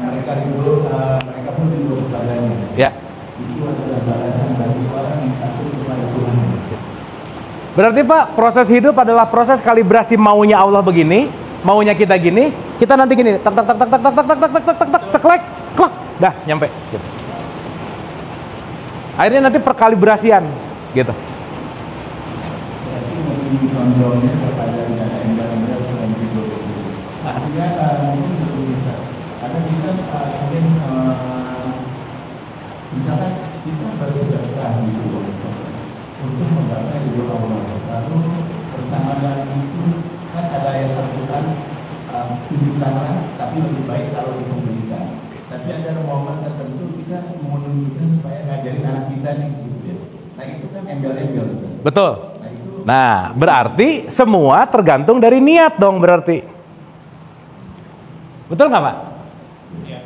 mereka ridho, mereka pun ridho kepadanya. Ya. Itu adalah balasan bagi orang yang takut kepada Tuhan. Berarti Pak, proses hidup adalah proses kalibrasi maunya Allah begini, maunya kita gini, kita nanti gini, tak tak tak tak tak tak tak tak tak tak tak tak ceklek, klak, dah nyampe. Gitu. Akhirnya nanti perkalibrasian, gitu. Jadi memberi contohnya kepada dana embel-embel selain ridho itu. Artinya mungkin betul bisa. Karena kita ingin misalkan kita bersedekah gitu untuk menggapai ridho Allah. Lalu bersama dengan itu kan ada ayat Al-Quran, tunjukkanlah, tapi lebih baik kalau diberikan. Tapi ada momen tertentu kita menunjukkan supaya ngajarin anak kita nih gitu ya. Nah itu kan embel-embel. Betul. Nah, berarti semua tergantung dari niat dong berarti. Betul nggak Pak?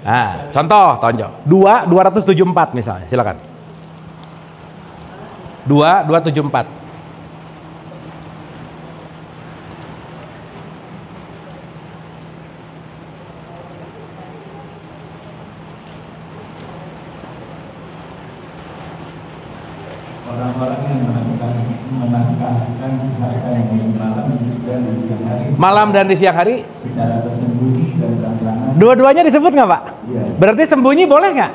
Nah, contoh. 274 misalnya, silakan. 274. Orang-orang yang menafkahkan harta yang di malam dan di siang hari. Malam dan di siang hari? Secara tersembunyi dan terang-terangan. Dua-duanya disebut nggak Pak? Iya. Berarti sembunyi boleh nggak?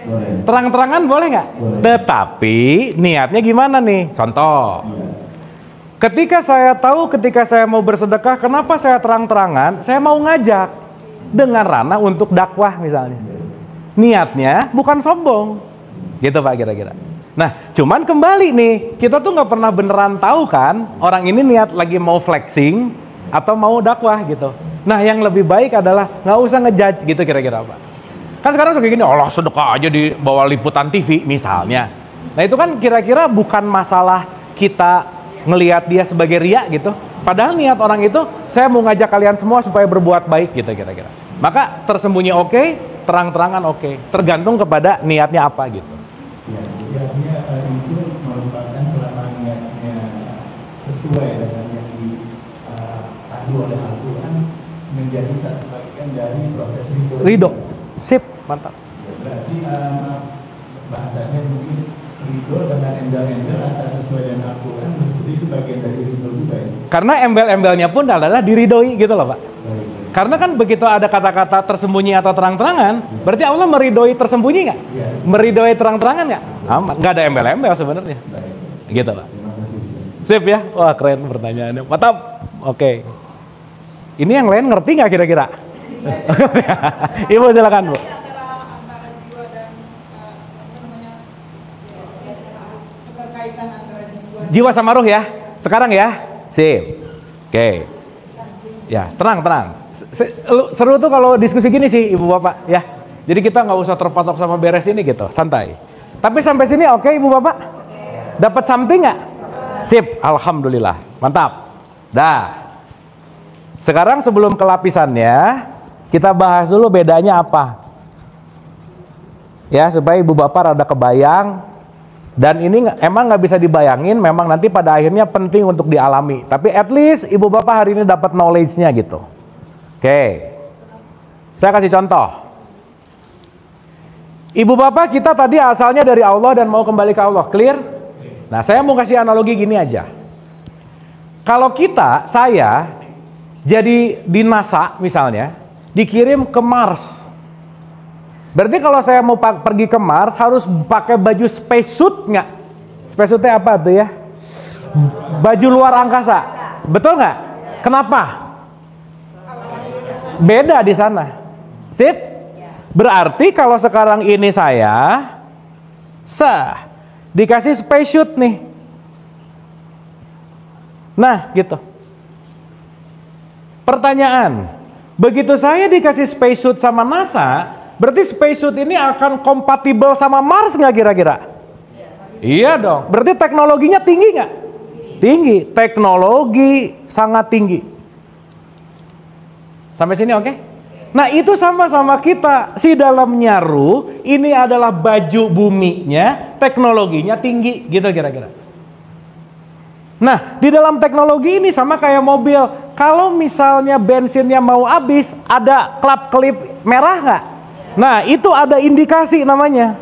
Boleh. Terang-terangan boleh nggak? Boleh. Tetapi niatnya gimana nih? Contoh. Iya. Ketika saya tahu, ketika saya mau bersedekah, kenapa saya terang-terangan? Saya mau ngajak dengan ranah untuk dakwah misalnya. Niatnya bukan sombong. Gitu Pak kira-kira. Nah, cuman kembali nih, kita tuh nggak pernah beneran tahu kan orang ini niat lagi mau flexing atau mau dakwah gitu. Nah, yang lebih baik adalah nggak usah ngejudge gitu kira-kira Pak. Kan sekarang suka gini, Allah sedekah aja di bawah liputan TV misalnya. Nah itu kan kira-kira bukan masalah kita ngelihat dia sebagai riya gitu. Padahal niat orang itu, saya mau ngajak kalian semua supaya berbuat baik gitu kira-kira. Maka tersembunyi oke, terang-terangan oke. Tergantung kepada niatnya apa gitu. Ya, jadi artinya itu merupakan selama niatnya sesuai dengan yang dipandu oleh Al-Quran menjadi satu bagian dari proses ridho. Sip, mantap. Ya, berarti bahasanya mungkin ridho dengan embel-embel asal sesuai dengan Al-Quran, mesti itu bagian dari ridho juga ya? Karena embel-embelnya pun adalah diridhoi gitu loh Pak. Karena kan begitu ada kata-kata tersembunyi atau terang-terangan, berarti Allah meridhoi tersembunyi nggak? Ya. Meridhoi terang-terangan nggak? Aman, nggak ada embel-embel sebenarnya. Gitu Pak. Sip ya? Wah keren pertanyaannya. Mantap. Oke. Ini yang lain ngerti nggak kira-kira? Ibu silakan Bu. Jiwa sama ruh ya, sekarang ya, sip, oke, ya tenang. Seru tuh kalau diskusi gini sih ibu bapak ya. Jadi kita nggak usah terpatok sama beres ini gitu, santai. Tapi sampai sini oke ibu bapak, dapat something nggak? Sip, alhamdulillah, mantap. Dah. Sekarang sebelum ke lapisannya, kita bahas dulu bedanya apa. Ya supaya ibu bapak rada kebayang. Dan ini emang nggak bisa dibayangin, memang nanti pada akhirnya penting untuk dialami. Tapi at least ibu bapak hari ini dapat knowledge-nya gitu. Oke, saya kasih contoh. Ibu bapak kita tadi asalnya dari Allah dan mau kembali ke Allah, clear? Nah saya mau kasih analogi gini aja. Kalau saya jadi di NASA misalnya, dikirim ke Mars. Berarti kalau saya mau pergi ke Mars harus pakai baju spacesuit nggak? Spacesuitnya apa tuh ya? Baju luar angkasa, betul nggak? Kenapa? Beda di sana. Sip? Berarti kalau sekarang ini saya dikasih spacesuit nih. Nah, gitu. Pertanyaan, begitu saya dikasih spacesuit sama NASA, berarti spacesuit ini akan kompatibel sama Mars nggak kira-kira? Iya dong. Berarti teknologinya tinggi nggak? Tinggi. Teknologi sangat tinggi. Sampai sini oke? Nah itu sama-sama kita. Si dalamnya ruh, ini adalah baju buminya, teknologinya tinggi, gitu kira-kira. Nah di dalam teknologi ini sama kayak mobil. Kalau misalnya bensinnya mau habis, ada klip merah nggak? Nah itu ada indikasi namanya.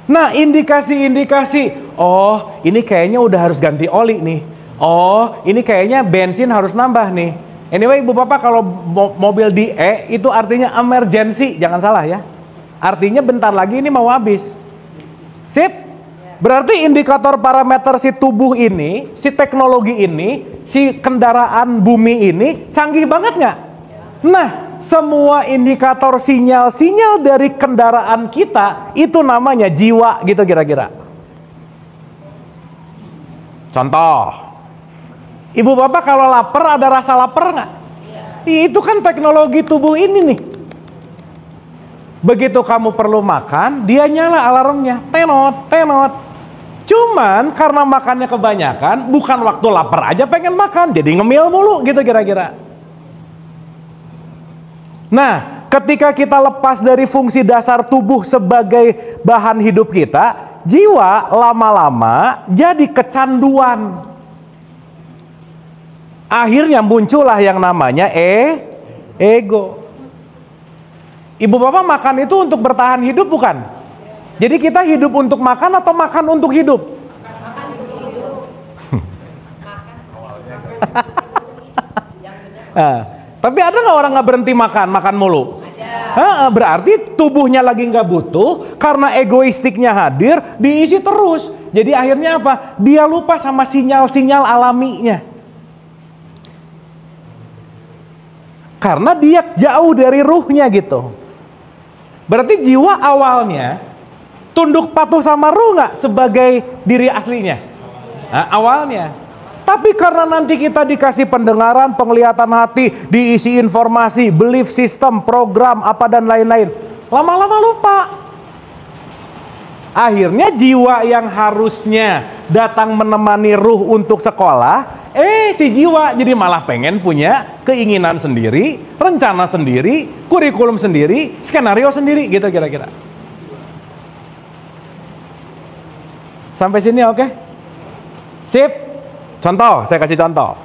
Nah indikasi-indikasi, oh ini kayaknya udah harus ganti oli nih. Oh ini kayaknya bensin harus nambah nih. Anyway ibu bapak kalau mobil di E itu artinya emergency, jangan salah ya. Artinya bentar lagi ini mau habis. Sip? Berarti indikator parameter si tubuh ini, si teknologi ini, si kendaraan bumi ini canggih banget nggak? Nah semua indikator sinyal-sinyal dari kendaraan kita itu namanya jiwa gitu kira-kira. Contoh, ibu bapak kalau lapar ada rasa lapar nggak? Itu kan teknologi tubuh ini nih. Begitu kamu perlu makan, dia nyala alarmnya, tenot. Cuman karena makannya kebanyakan, bukan waktu lapar aja pengen makan, jadi ngemil mulu gitu kira-kira. Nah, ketika kita lepas dari fungsi dasar tubuh sebagai bahan hidup kita, jiwa lama-lama jadi kecanduan. Akhirnya muncullah yang namanya ego. Ibu bapak makan itu untuk bertahan hidup bukan? Jadi kita hidup untuk makan atau makan untuk hidup? Makan untuk hidup. Tapi ada nggak orang nggak berhenti makan mulu? Ada. Berarti tubuhnya lagi nggak butuh karena egoistiknya hadir, diisi terus. Jadi akhirnya apa? Dia lupa sama sinyal-sinyal alaminya. Karena dia jauh dari ruhnya gitu. Berarti jiwa awalnya tunduk patuh sama ruh nggak sebagai diri aslinya? Nah, awalnya. Tapi karena nanti kita dikasih pendengaran, penglihatan hati, diisi informasi, belief system, program, apa dan lain-lain, lama-lama lupa. Akhirnya jiwa yang harusnya datang menemani ruh untuk sekolah, si jiwa jadi malah pengen punya keinginan sendiri, rencana sendiri, kurikulum sendiri, skenario sendiri, gitu kira-kira. Sampai sini oke? Sip. Contoh, saya kasih contoh.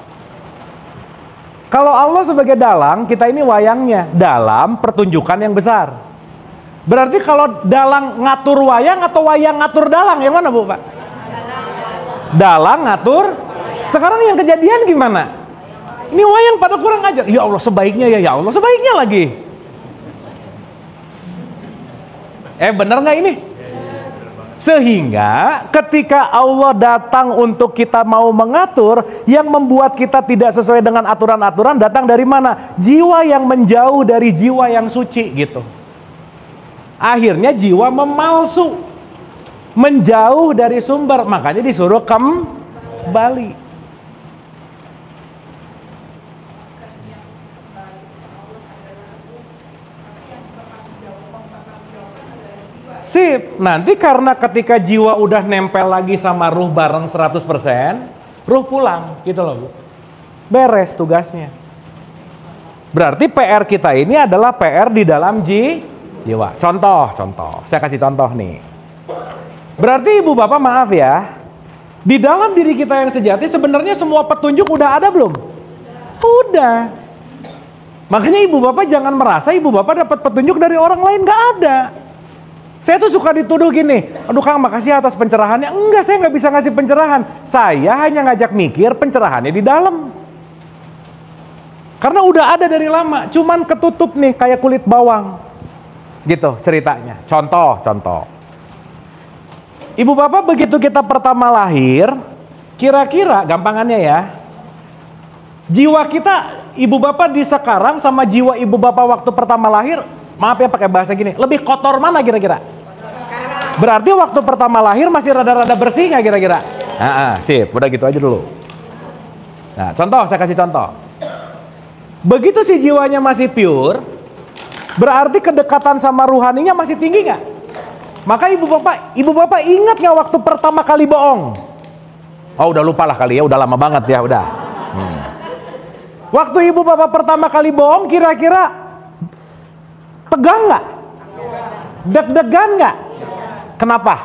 Kalau Allah sebagai dalang, kita ini wayangnya dalam pertunjukan yang besar. Berarti kalau dalang ngatur wayang atau wayang ngatur dalang, yang mana Bu Pak? Dalang ngatur. Sekarang yang kejadian gimana? Ini wayang pada kurang ajar. Ya Allah sebaiknya ya Allah sebaiknya lagi. Bener nggak ini? Sehingga ketika Allah datang untuk kita mau mengatur, yang membuat kita tidak sesuai dengan aturan-aturan datang dari mana? Jiwa yang menjauh dari jiwa yang suci gitu. Akhirnya jiwa memalsu, menjauh dari sumber, makanya disuruh kembali. Sip, nanti karena ketika jiwa udah nempel lagi sama ruh bareng 100%, ruh pulang, gitu loh Bu. Beres tugasnya. Berarti PR kita ini adalah PR di dalam jiwa. Contoh, saya kasih contoh nih. Berarti Ibu Bapak maaf ya, di dalam diri kita yang sejati sebenarnya semua petunjuk udah ada belum? Udah. Makanya Ibu Bapak jangan merasa Ibu Bapak dapat petunjuk dari orang lain, nggak ada. Saya tuh suka dituduh gini, aduh Kang makasih atas pencerahannya. Enggak, saya nggak bisa ngasih pencerahan. Saya hanya ngajak mikir pencerahannya di dalam. Karena udah ada dari lama, cuman ketutup nih kayak kulit bawang. Gitu ceritanya. Contoh. Ibu Bapak begitu kita pertama lahir, kira-kira gampangannya ya, jiwa kita Ibu Bapak di sekarang sama jiwa Ibu Bapak waktu pertama lahir, maaf ya pakai bahasa gini, lebih kotor mana kira-kira? Berarti waktu pertama lahir masih rada-rada bersih nggak kira-kira? Sip, udah gitu aja dulu. Nah, saya kasih contoh. Begitu si jiwanya masih pure, berarti kedekatan sama ruhaninya masih tinggi nggak? Maka Ibu Bapak ingat nggak waktu pertama kali bohong? Oh, udah lupa lah kali ya, udah lama banget ya, udah. Waktu Ibu Bapak pertama kali bohong, kira-kira tegang nggak? Deg-degan nggak? Kenapa?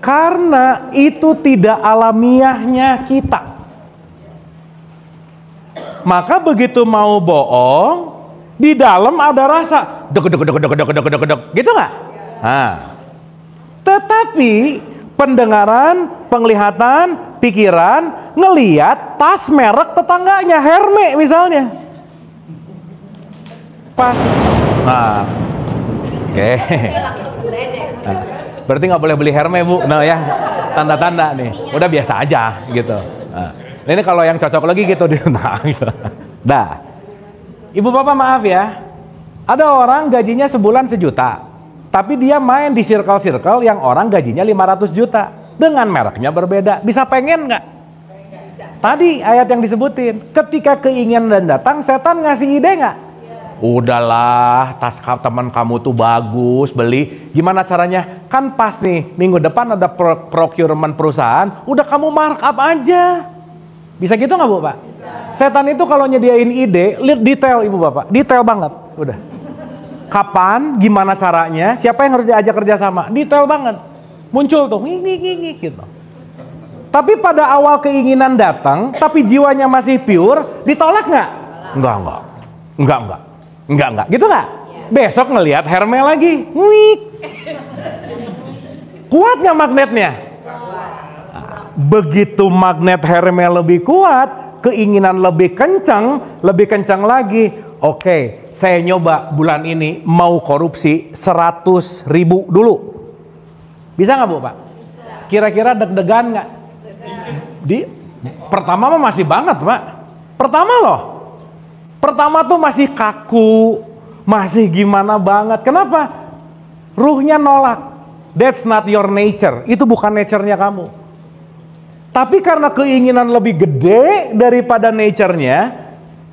Karena itu tidak alamiahnya kita. Maka begitu mau bohong, di dalam ada rasa deg gitu nggak? Nah, tetapi pendengaran, penglihatan, pikiran ngeliat tas merek tetangganya, Hermes misalnya. Pas, nah, oke. Nah, berarti nggak boleh beli Hermes Bu. Nah ya, tanda-tanda nih. Udah biasa aja gitu. Nah, ini kalau yang cocok lagi gitu dia. Dah. Ibu Bapak maaf ya, ada orang gajinya sebulan 1 juta, tapi dia main di circle-circle yang orang gajinya 500 juta dengan mereknya berbeda. Bisa pengen nggak? Tadi ayat yang disebutin, ketika keinginan datang, setan ngasih ide nggak? Udahlah, tas teman kamu tuh bagus, beli. Gimana caranya? Kan pas nih, minggu depan ada procurement perusahaan, udah kamu markup aja. Bisa gitu nggak Bu Pak? Setan itu kalau nyediain ide, lihat detail Ibu Bapak, detail banget, udah. Kapan, gimana caranya, siapa yang harus diajak kerjasama, detail banget. Muncul tuh, ngik gitu. Tapi pada awal keinginan datang, tapi jiwanya masih pure, ditolak nggak? Enggak, gitu nggak? Besok ngelihat Hermes lagi, ngik. Kuat nggak magnetnya? Begitu magnet Hermes lebih kuat, keinginan lebih kencang lagi. Oke, saya nyoba bulan ini mau korupsi 100.000 dulu. Bisa nggak Bu Pak? Kira-kira deg-degan nggak? Pertama mah masih banget Pak. Pertama tuh masih kaku, masih gimana banget. Kenapa? Ruhnya nolak. That's not your nature. Itu bukan nature-nya kamu. Tapi karena keinginan lebih gede daripada nature-nya,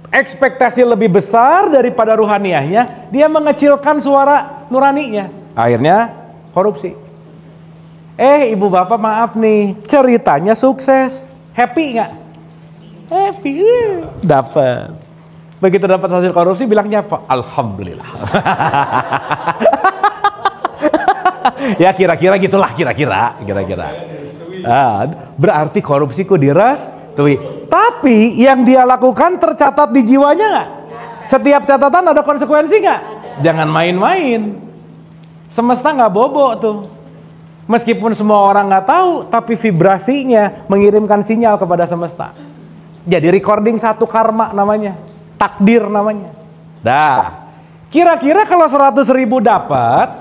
ekspektasi lebih besar daripada ruhaniahnya, dia mengecilkan suara nuraninya. Akhirnya korupsi. Ibu bapak maaf nih, ceritanya sukses. Happy nggak? Happy. Dapat. Begitu dapat hasil korupsi bilangnya apa? Alhamdulillah. Ya kira-kira gitulah, kira-kira. Berarti korupsiku direstui. Tapi yang dia lakukan tercatat di jiwanya nggak? Setiap catatan ada konsekuensi nggak? Jangan main-main. Semesta nggak bobo tuh. Meskipun semua orang nggak tahu, tapi vibrasinya mengirimkan sinyal kepada semesta. Jadi recording satu karma namanya, takdir namanya. Dah. Kira-kira kalau 100.000 dapat,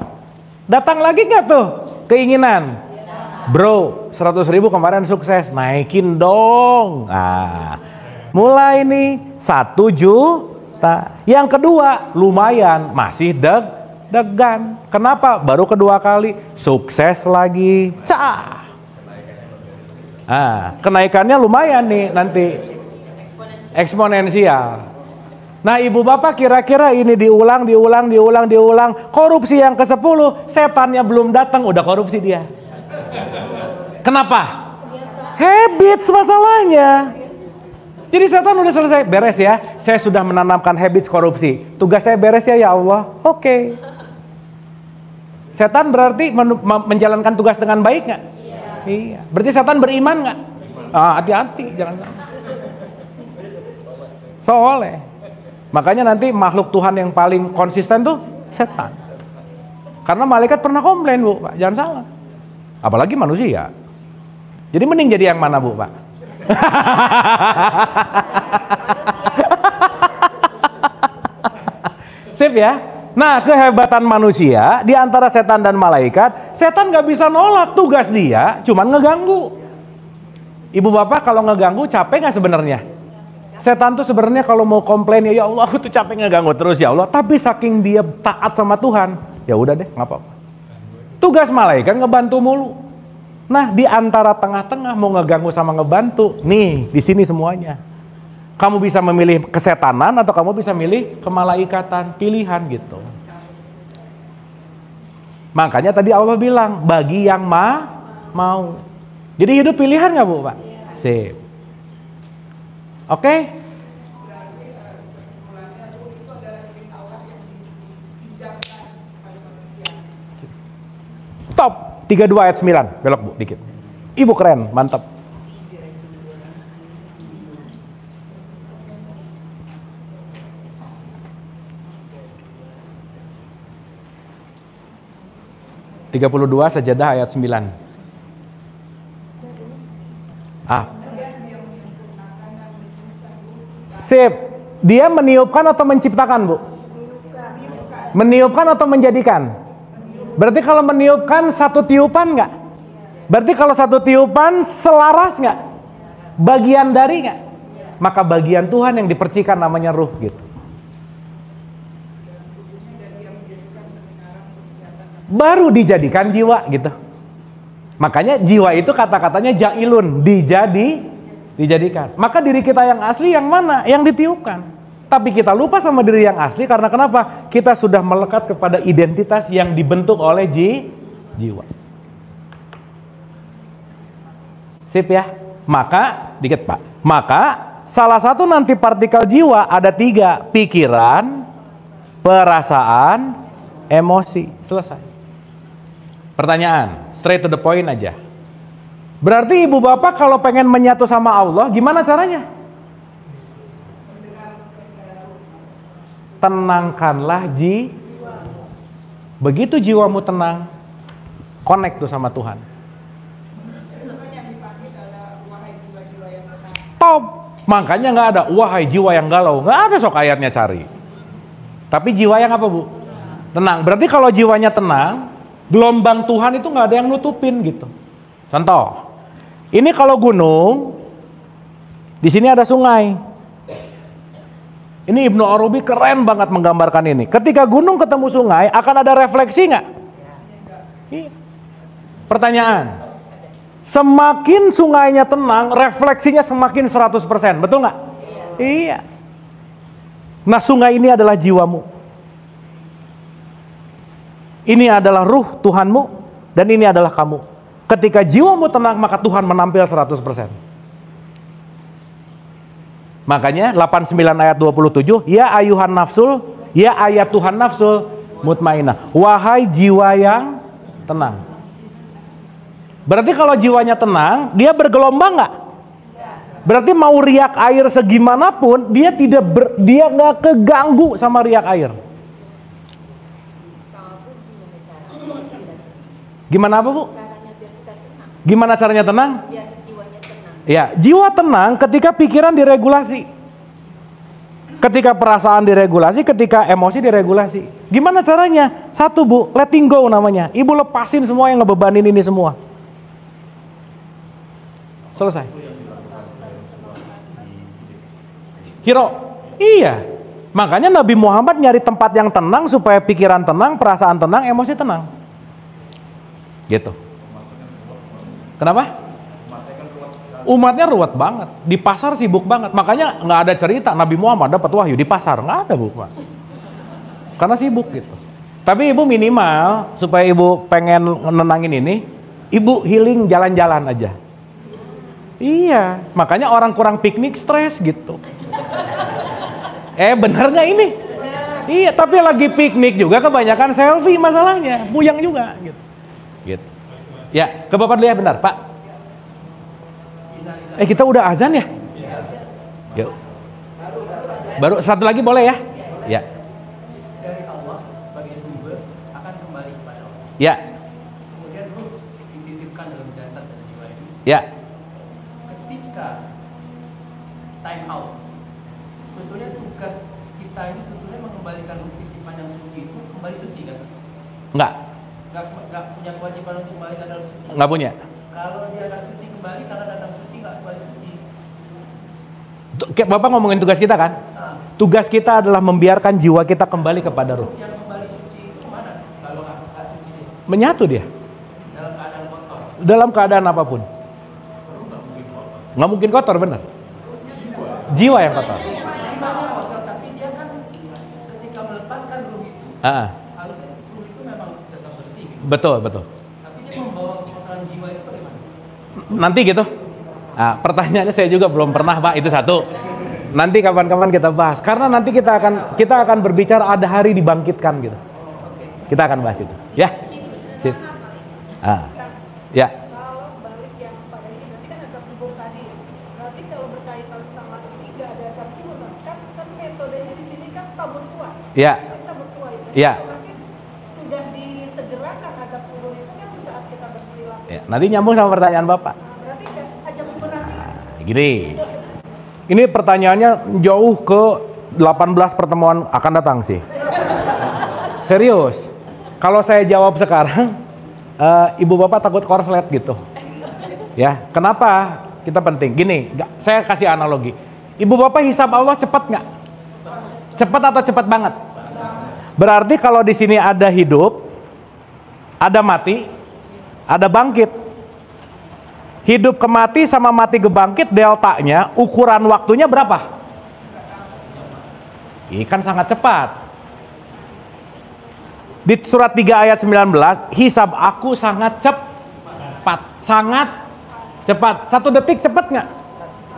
datang lagi nggak tuh keinginan? Bro, 100.000 kemarin sukses, naikin dong. Nah, mulai nih 1 juta. Yang kedua, lumayan, masih deg-degan. Kenapa? Baru kedua kali, sukses lagi. Cah. Kenaikannya lumayan nih nanti. Eksponensial. Nah ibu bapak kira-kira ini diulang. Korupsi yang ke-10, setannya belum datang, udah korupsi dia. Kenapa? Habits masalahnya. Jadi setan udah selesai, beres ya. Saya sudah menanamkan habits korupsi. Tugas saya beres ya Allah. Oke. Setan berarti menjalankan tugas dengan baik nggak? Iya. Berarti setan beriman nggak? Hati-hati, jangan. Soalnya. Makanya nanti makhluk Tuhan yang paling konsisten tuh setan. Karena malaikat pernah komplain Bu, Pak. Jangan salah. Apalagi manusia. Jadi mending jadi yang mana Bu, Pak? Sip ya. Nah kehebatan manusia di antara setan dan malaikat, setan nggak bisa nolak tugas dia, cuman ngeganggu. Ibu bapak kalau ngeganggu capek nggak sebenarnya? Setan tuh sebenarnya kalau mau komplain ya Allah aku tuh capek ngeganggu terus ya Allah, tapi saking dia taat sama Tuhan, ya udah deh nggak apa-apa. Tugas malaikat ngebantu mulu. Nah di antara tengah-tengah mau ngeganggu sama ngebantu, nih di sini semuanya. Kamu bisa memilih kesetanan atau kamu bisa milih kemalaikatan, pilihan gitu. Makanya tadi Allah bilang bagi yang mau. Jadi hidup pilihan nggak Bu Pak? Sip. Oke? Top 32 ayat 9. Belok Bu dikit. Ibu keren, mantap. Sajadah ayat 9. Sip. Dia meniupkan atau menciptakan Bu? Meniupkan atau menjadikan? Berarti kalau meniupkan satu tiupan nggak? Berarti kalau satu tiupan selaras nggak? Bagian dari nggak? Maka bagian Tuhan yang dipercikan namanya ruh gitu. Baru dijadikan jiwa gitu. Makanya jiwa itu kata-katanya jailun, dijadikan. Maka diri kita yang asli yang mana? Yang ditiupkan. Tapi kita lupa sama diri yang asli karena kenapa? Kita sudah melekat kepada identitas yang dibentuk oleh jiwa. Sip ya? Maka, dikit Pak. Maka salah satu nanti partikel jiwa ada 3. Pikiran, perasaan, emosi. Selesai. Pertanyaan, straight to the point aja. Berarti ibu bapak kalau pengen menyatu sama Allah, gimana caranya? Tenangkanlah jiwa. Begitu jiwamu tenang, connect tuh sama Tuhan. Top. Makanya nggak ada wahai jiwa yang galau, nggak ada sok ayatnya cari. Tapi jiwa yang apa Bu? Tenang. Berarti kalau jiwanya tenang, gelombang Tuhan itu nggak ada yang nutupin gitu. Contoh, ini kalau gunung, di sini ada sungai. Ini Ibnu Arabi keren banget menggambarkan ini. Ketika gunung ketemu sungai, akan ada refleksi nggak? Iya. Pertanyaan, semakin sungainya tenang, refleksinya semakin 100%, betul nggak? Iya. Nah, sungai ini adalah jiwamu. Ini adalah ruh Tuhanmu, dan ini adalah kamu. Ketika jiwamu tenang, maka Tuhan menampil 100%. Makanya 89 ayat 27, ya ayuhan nafsul, ya ayat Tuhan nafsul mutmainah. Wahai jiwa yang tenang. Berarti kalau jiwanya tenang, dia bergelombang nggak? Berarti mau riak air segimanapun, dia dia nggak keganggu sama riak air. Gimana apa, Bu? Gimana caranya tenang? Ya, jiwa tenang ketika pikiran diregulasi. Ketika perasaan diregulasi, ketika emosi diregulasi. Gimana caranya? Satu, Bu, letting go namanya. Ibu lepasin semua yang ngebebanin ini semua. Selesai. Hiro. Iya. Makanya Nabi Muhammad nyari tempat yang tenang supaya pikiran tenang, perasaan tenang, emosi tenang. Gitu. Kenapa? Umatnya ruwet banget, di pasar sibuk banget. Makanya nggak ada cerita Nabi Muhammad dapat wahyu di pasar, nggak ada, Bu. Karena sibuk gitu. Tapi ibu minimal supaya ibu pengen nenangin ini, ibu healing jalan-jalan aja. Iya, makanya orang kurang piknik stres gitu. Bener nggak ini? Iya, tapi lagi piknik juga kebanyakan selfie masalahnya, puyeng juga gitu. Gitu. Ya, ke Bapak dulu ya, benar, Pak. Kita udah azan ya? Yuk. Baru satu lagi boleh ya? Ya. Dari Allah sebagai sumber akan kembali kepada Allah. Ya. Kemudian ruh dititipkan dalam jasad dan jiwa ini. Ya. Ketika time out, sebetulnya tugas kita ini sebetulnya mengembalikan ruh titipan yang suci itu kembali suci kan? Enggak. Nggak punya kewajiban untuk kembali ke dalam suci. Nggak punya. Kalau dia nggak suci kembali karena datang suci nggak kembali suci. Bapak ngomongin tugas kita kan? Tugas kita adalah membiarkan jiwa kita kembali kepada ruh. Yang kembali suci itu kemana? Kalau nggak suci dia? Menyatu dia. Dalam keadaan kotor. Dalam keadaan apapun. Nggak mungkin kotor, benar. Jiwa yang kotor. Tapi dia kan ketika melepaskan ruh itu, harusnya ruh itu memang tetap bersih. Gitu. Betul, betul. Tapi dia membawa kotoran jiwa itu bagaimana? Nanti gitu. Nah, pertanyaannya saya juga belum pernah, Pak. Itu satu. Nanti kapan-kapan kita bahas. Karena nanti kita akan berbicara ada hari dibangkitkan gitu. Kita akan bahas itu. Ya. Sip. Ya. Kalau balik yang pada ini nanti kan azab kubur tadi. Berarti kalau berkaitan sama ini nggak ada azab kubur, kan metodenya di sini kan tabur tua. Ya. Tabur tua itu. Ya. Nanti sudah disegerakan azab kubur itu kan di saat kita berperilaku. Ya. Nanti nyambung sama pertanyaan Bapak. Berarti azab kubur nanti. Gini. Ini pertanyaannya jauh ke 18 pertemuan akan datang sih. Serius. Kalau saya jawab sekarang, ibu bapak takut korslet gitu. Ya, kenapa? Kita penting. Gini, saya kasih analogi. Ibu bapak hisab Allah cepat nggak? Cepat atau cepat banget? Berarti kalau di sini ada hidup, ada mati, ada bangkit. Hidup ke mati sama mati ke bangkit, deltanya, ukuran waktunya berapa? Ini kan sangat cepat. Di surat 3 ayat 19, hisab aku sangat cepat. Sangat cepat. 1 detik cepat nggak?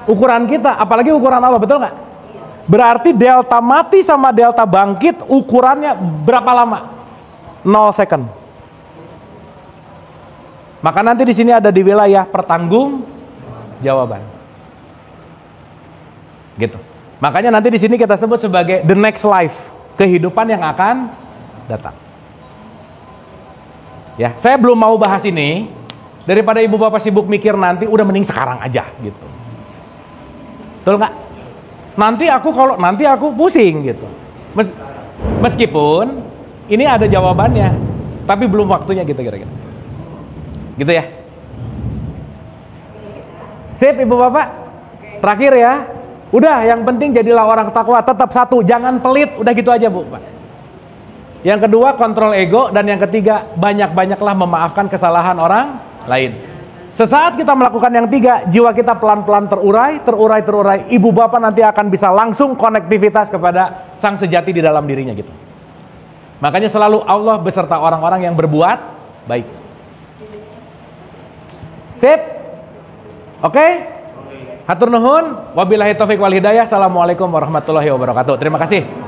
Ukuran kita, apalagi ukuran Allah, betul nggak? Berarti delta mati sama delta bangkit, ukurannya berapa lama? 0 second. Maka nanti di sini ada di wilayah pertanggung jawaban. Gitu. Makanya nanti di sini kita sebut sebagai the next life, kehidupan yang akan datang. Ya, saya belum mau bahas ini daripada ibu bapak sibuk mikir nanti, udah mending sekarang aja gitu. Betul nggak? Nanti aku pusing gitu. Meskipun ini ada jawabannya, tapi belum waktunya gitu kira-kira. Gitu ya. Sip ibu bapak. Terakhir ya. Udah, yang penting jadilah orang takwa. Tetap satu, jangan pelit. Udah gitu aja, Bu, Pak. Yang kedua, kontrol ego. Dan yang ketiga, banyak-banyaklah memaafkan kesalahan orang lain. Sesaat kita melakukan yang tiga, jiwa kita pelan-pelan terurai. Ibu bapak nanti akan bisa langsung konektivitas kepada sang sejati di dalam dirinya gitu. Makanya selalu Allah beserta orang-orang yang berbuat baik. Sip? Oke? Hatur nuhun, wabillahi taufik wal hidayah. Assalamualaikum warahmatullahi wabarakatuh. Terima kasih.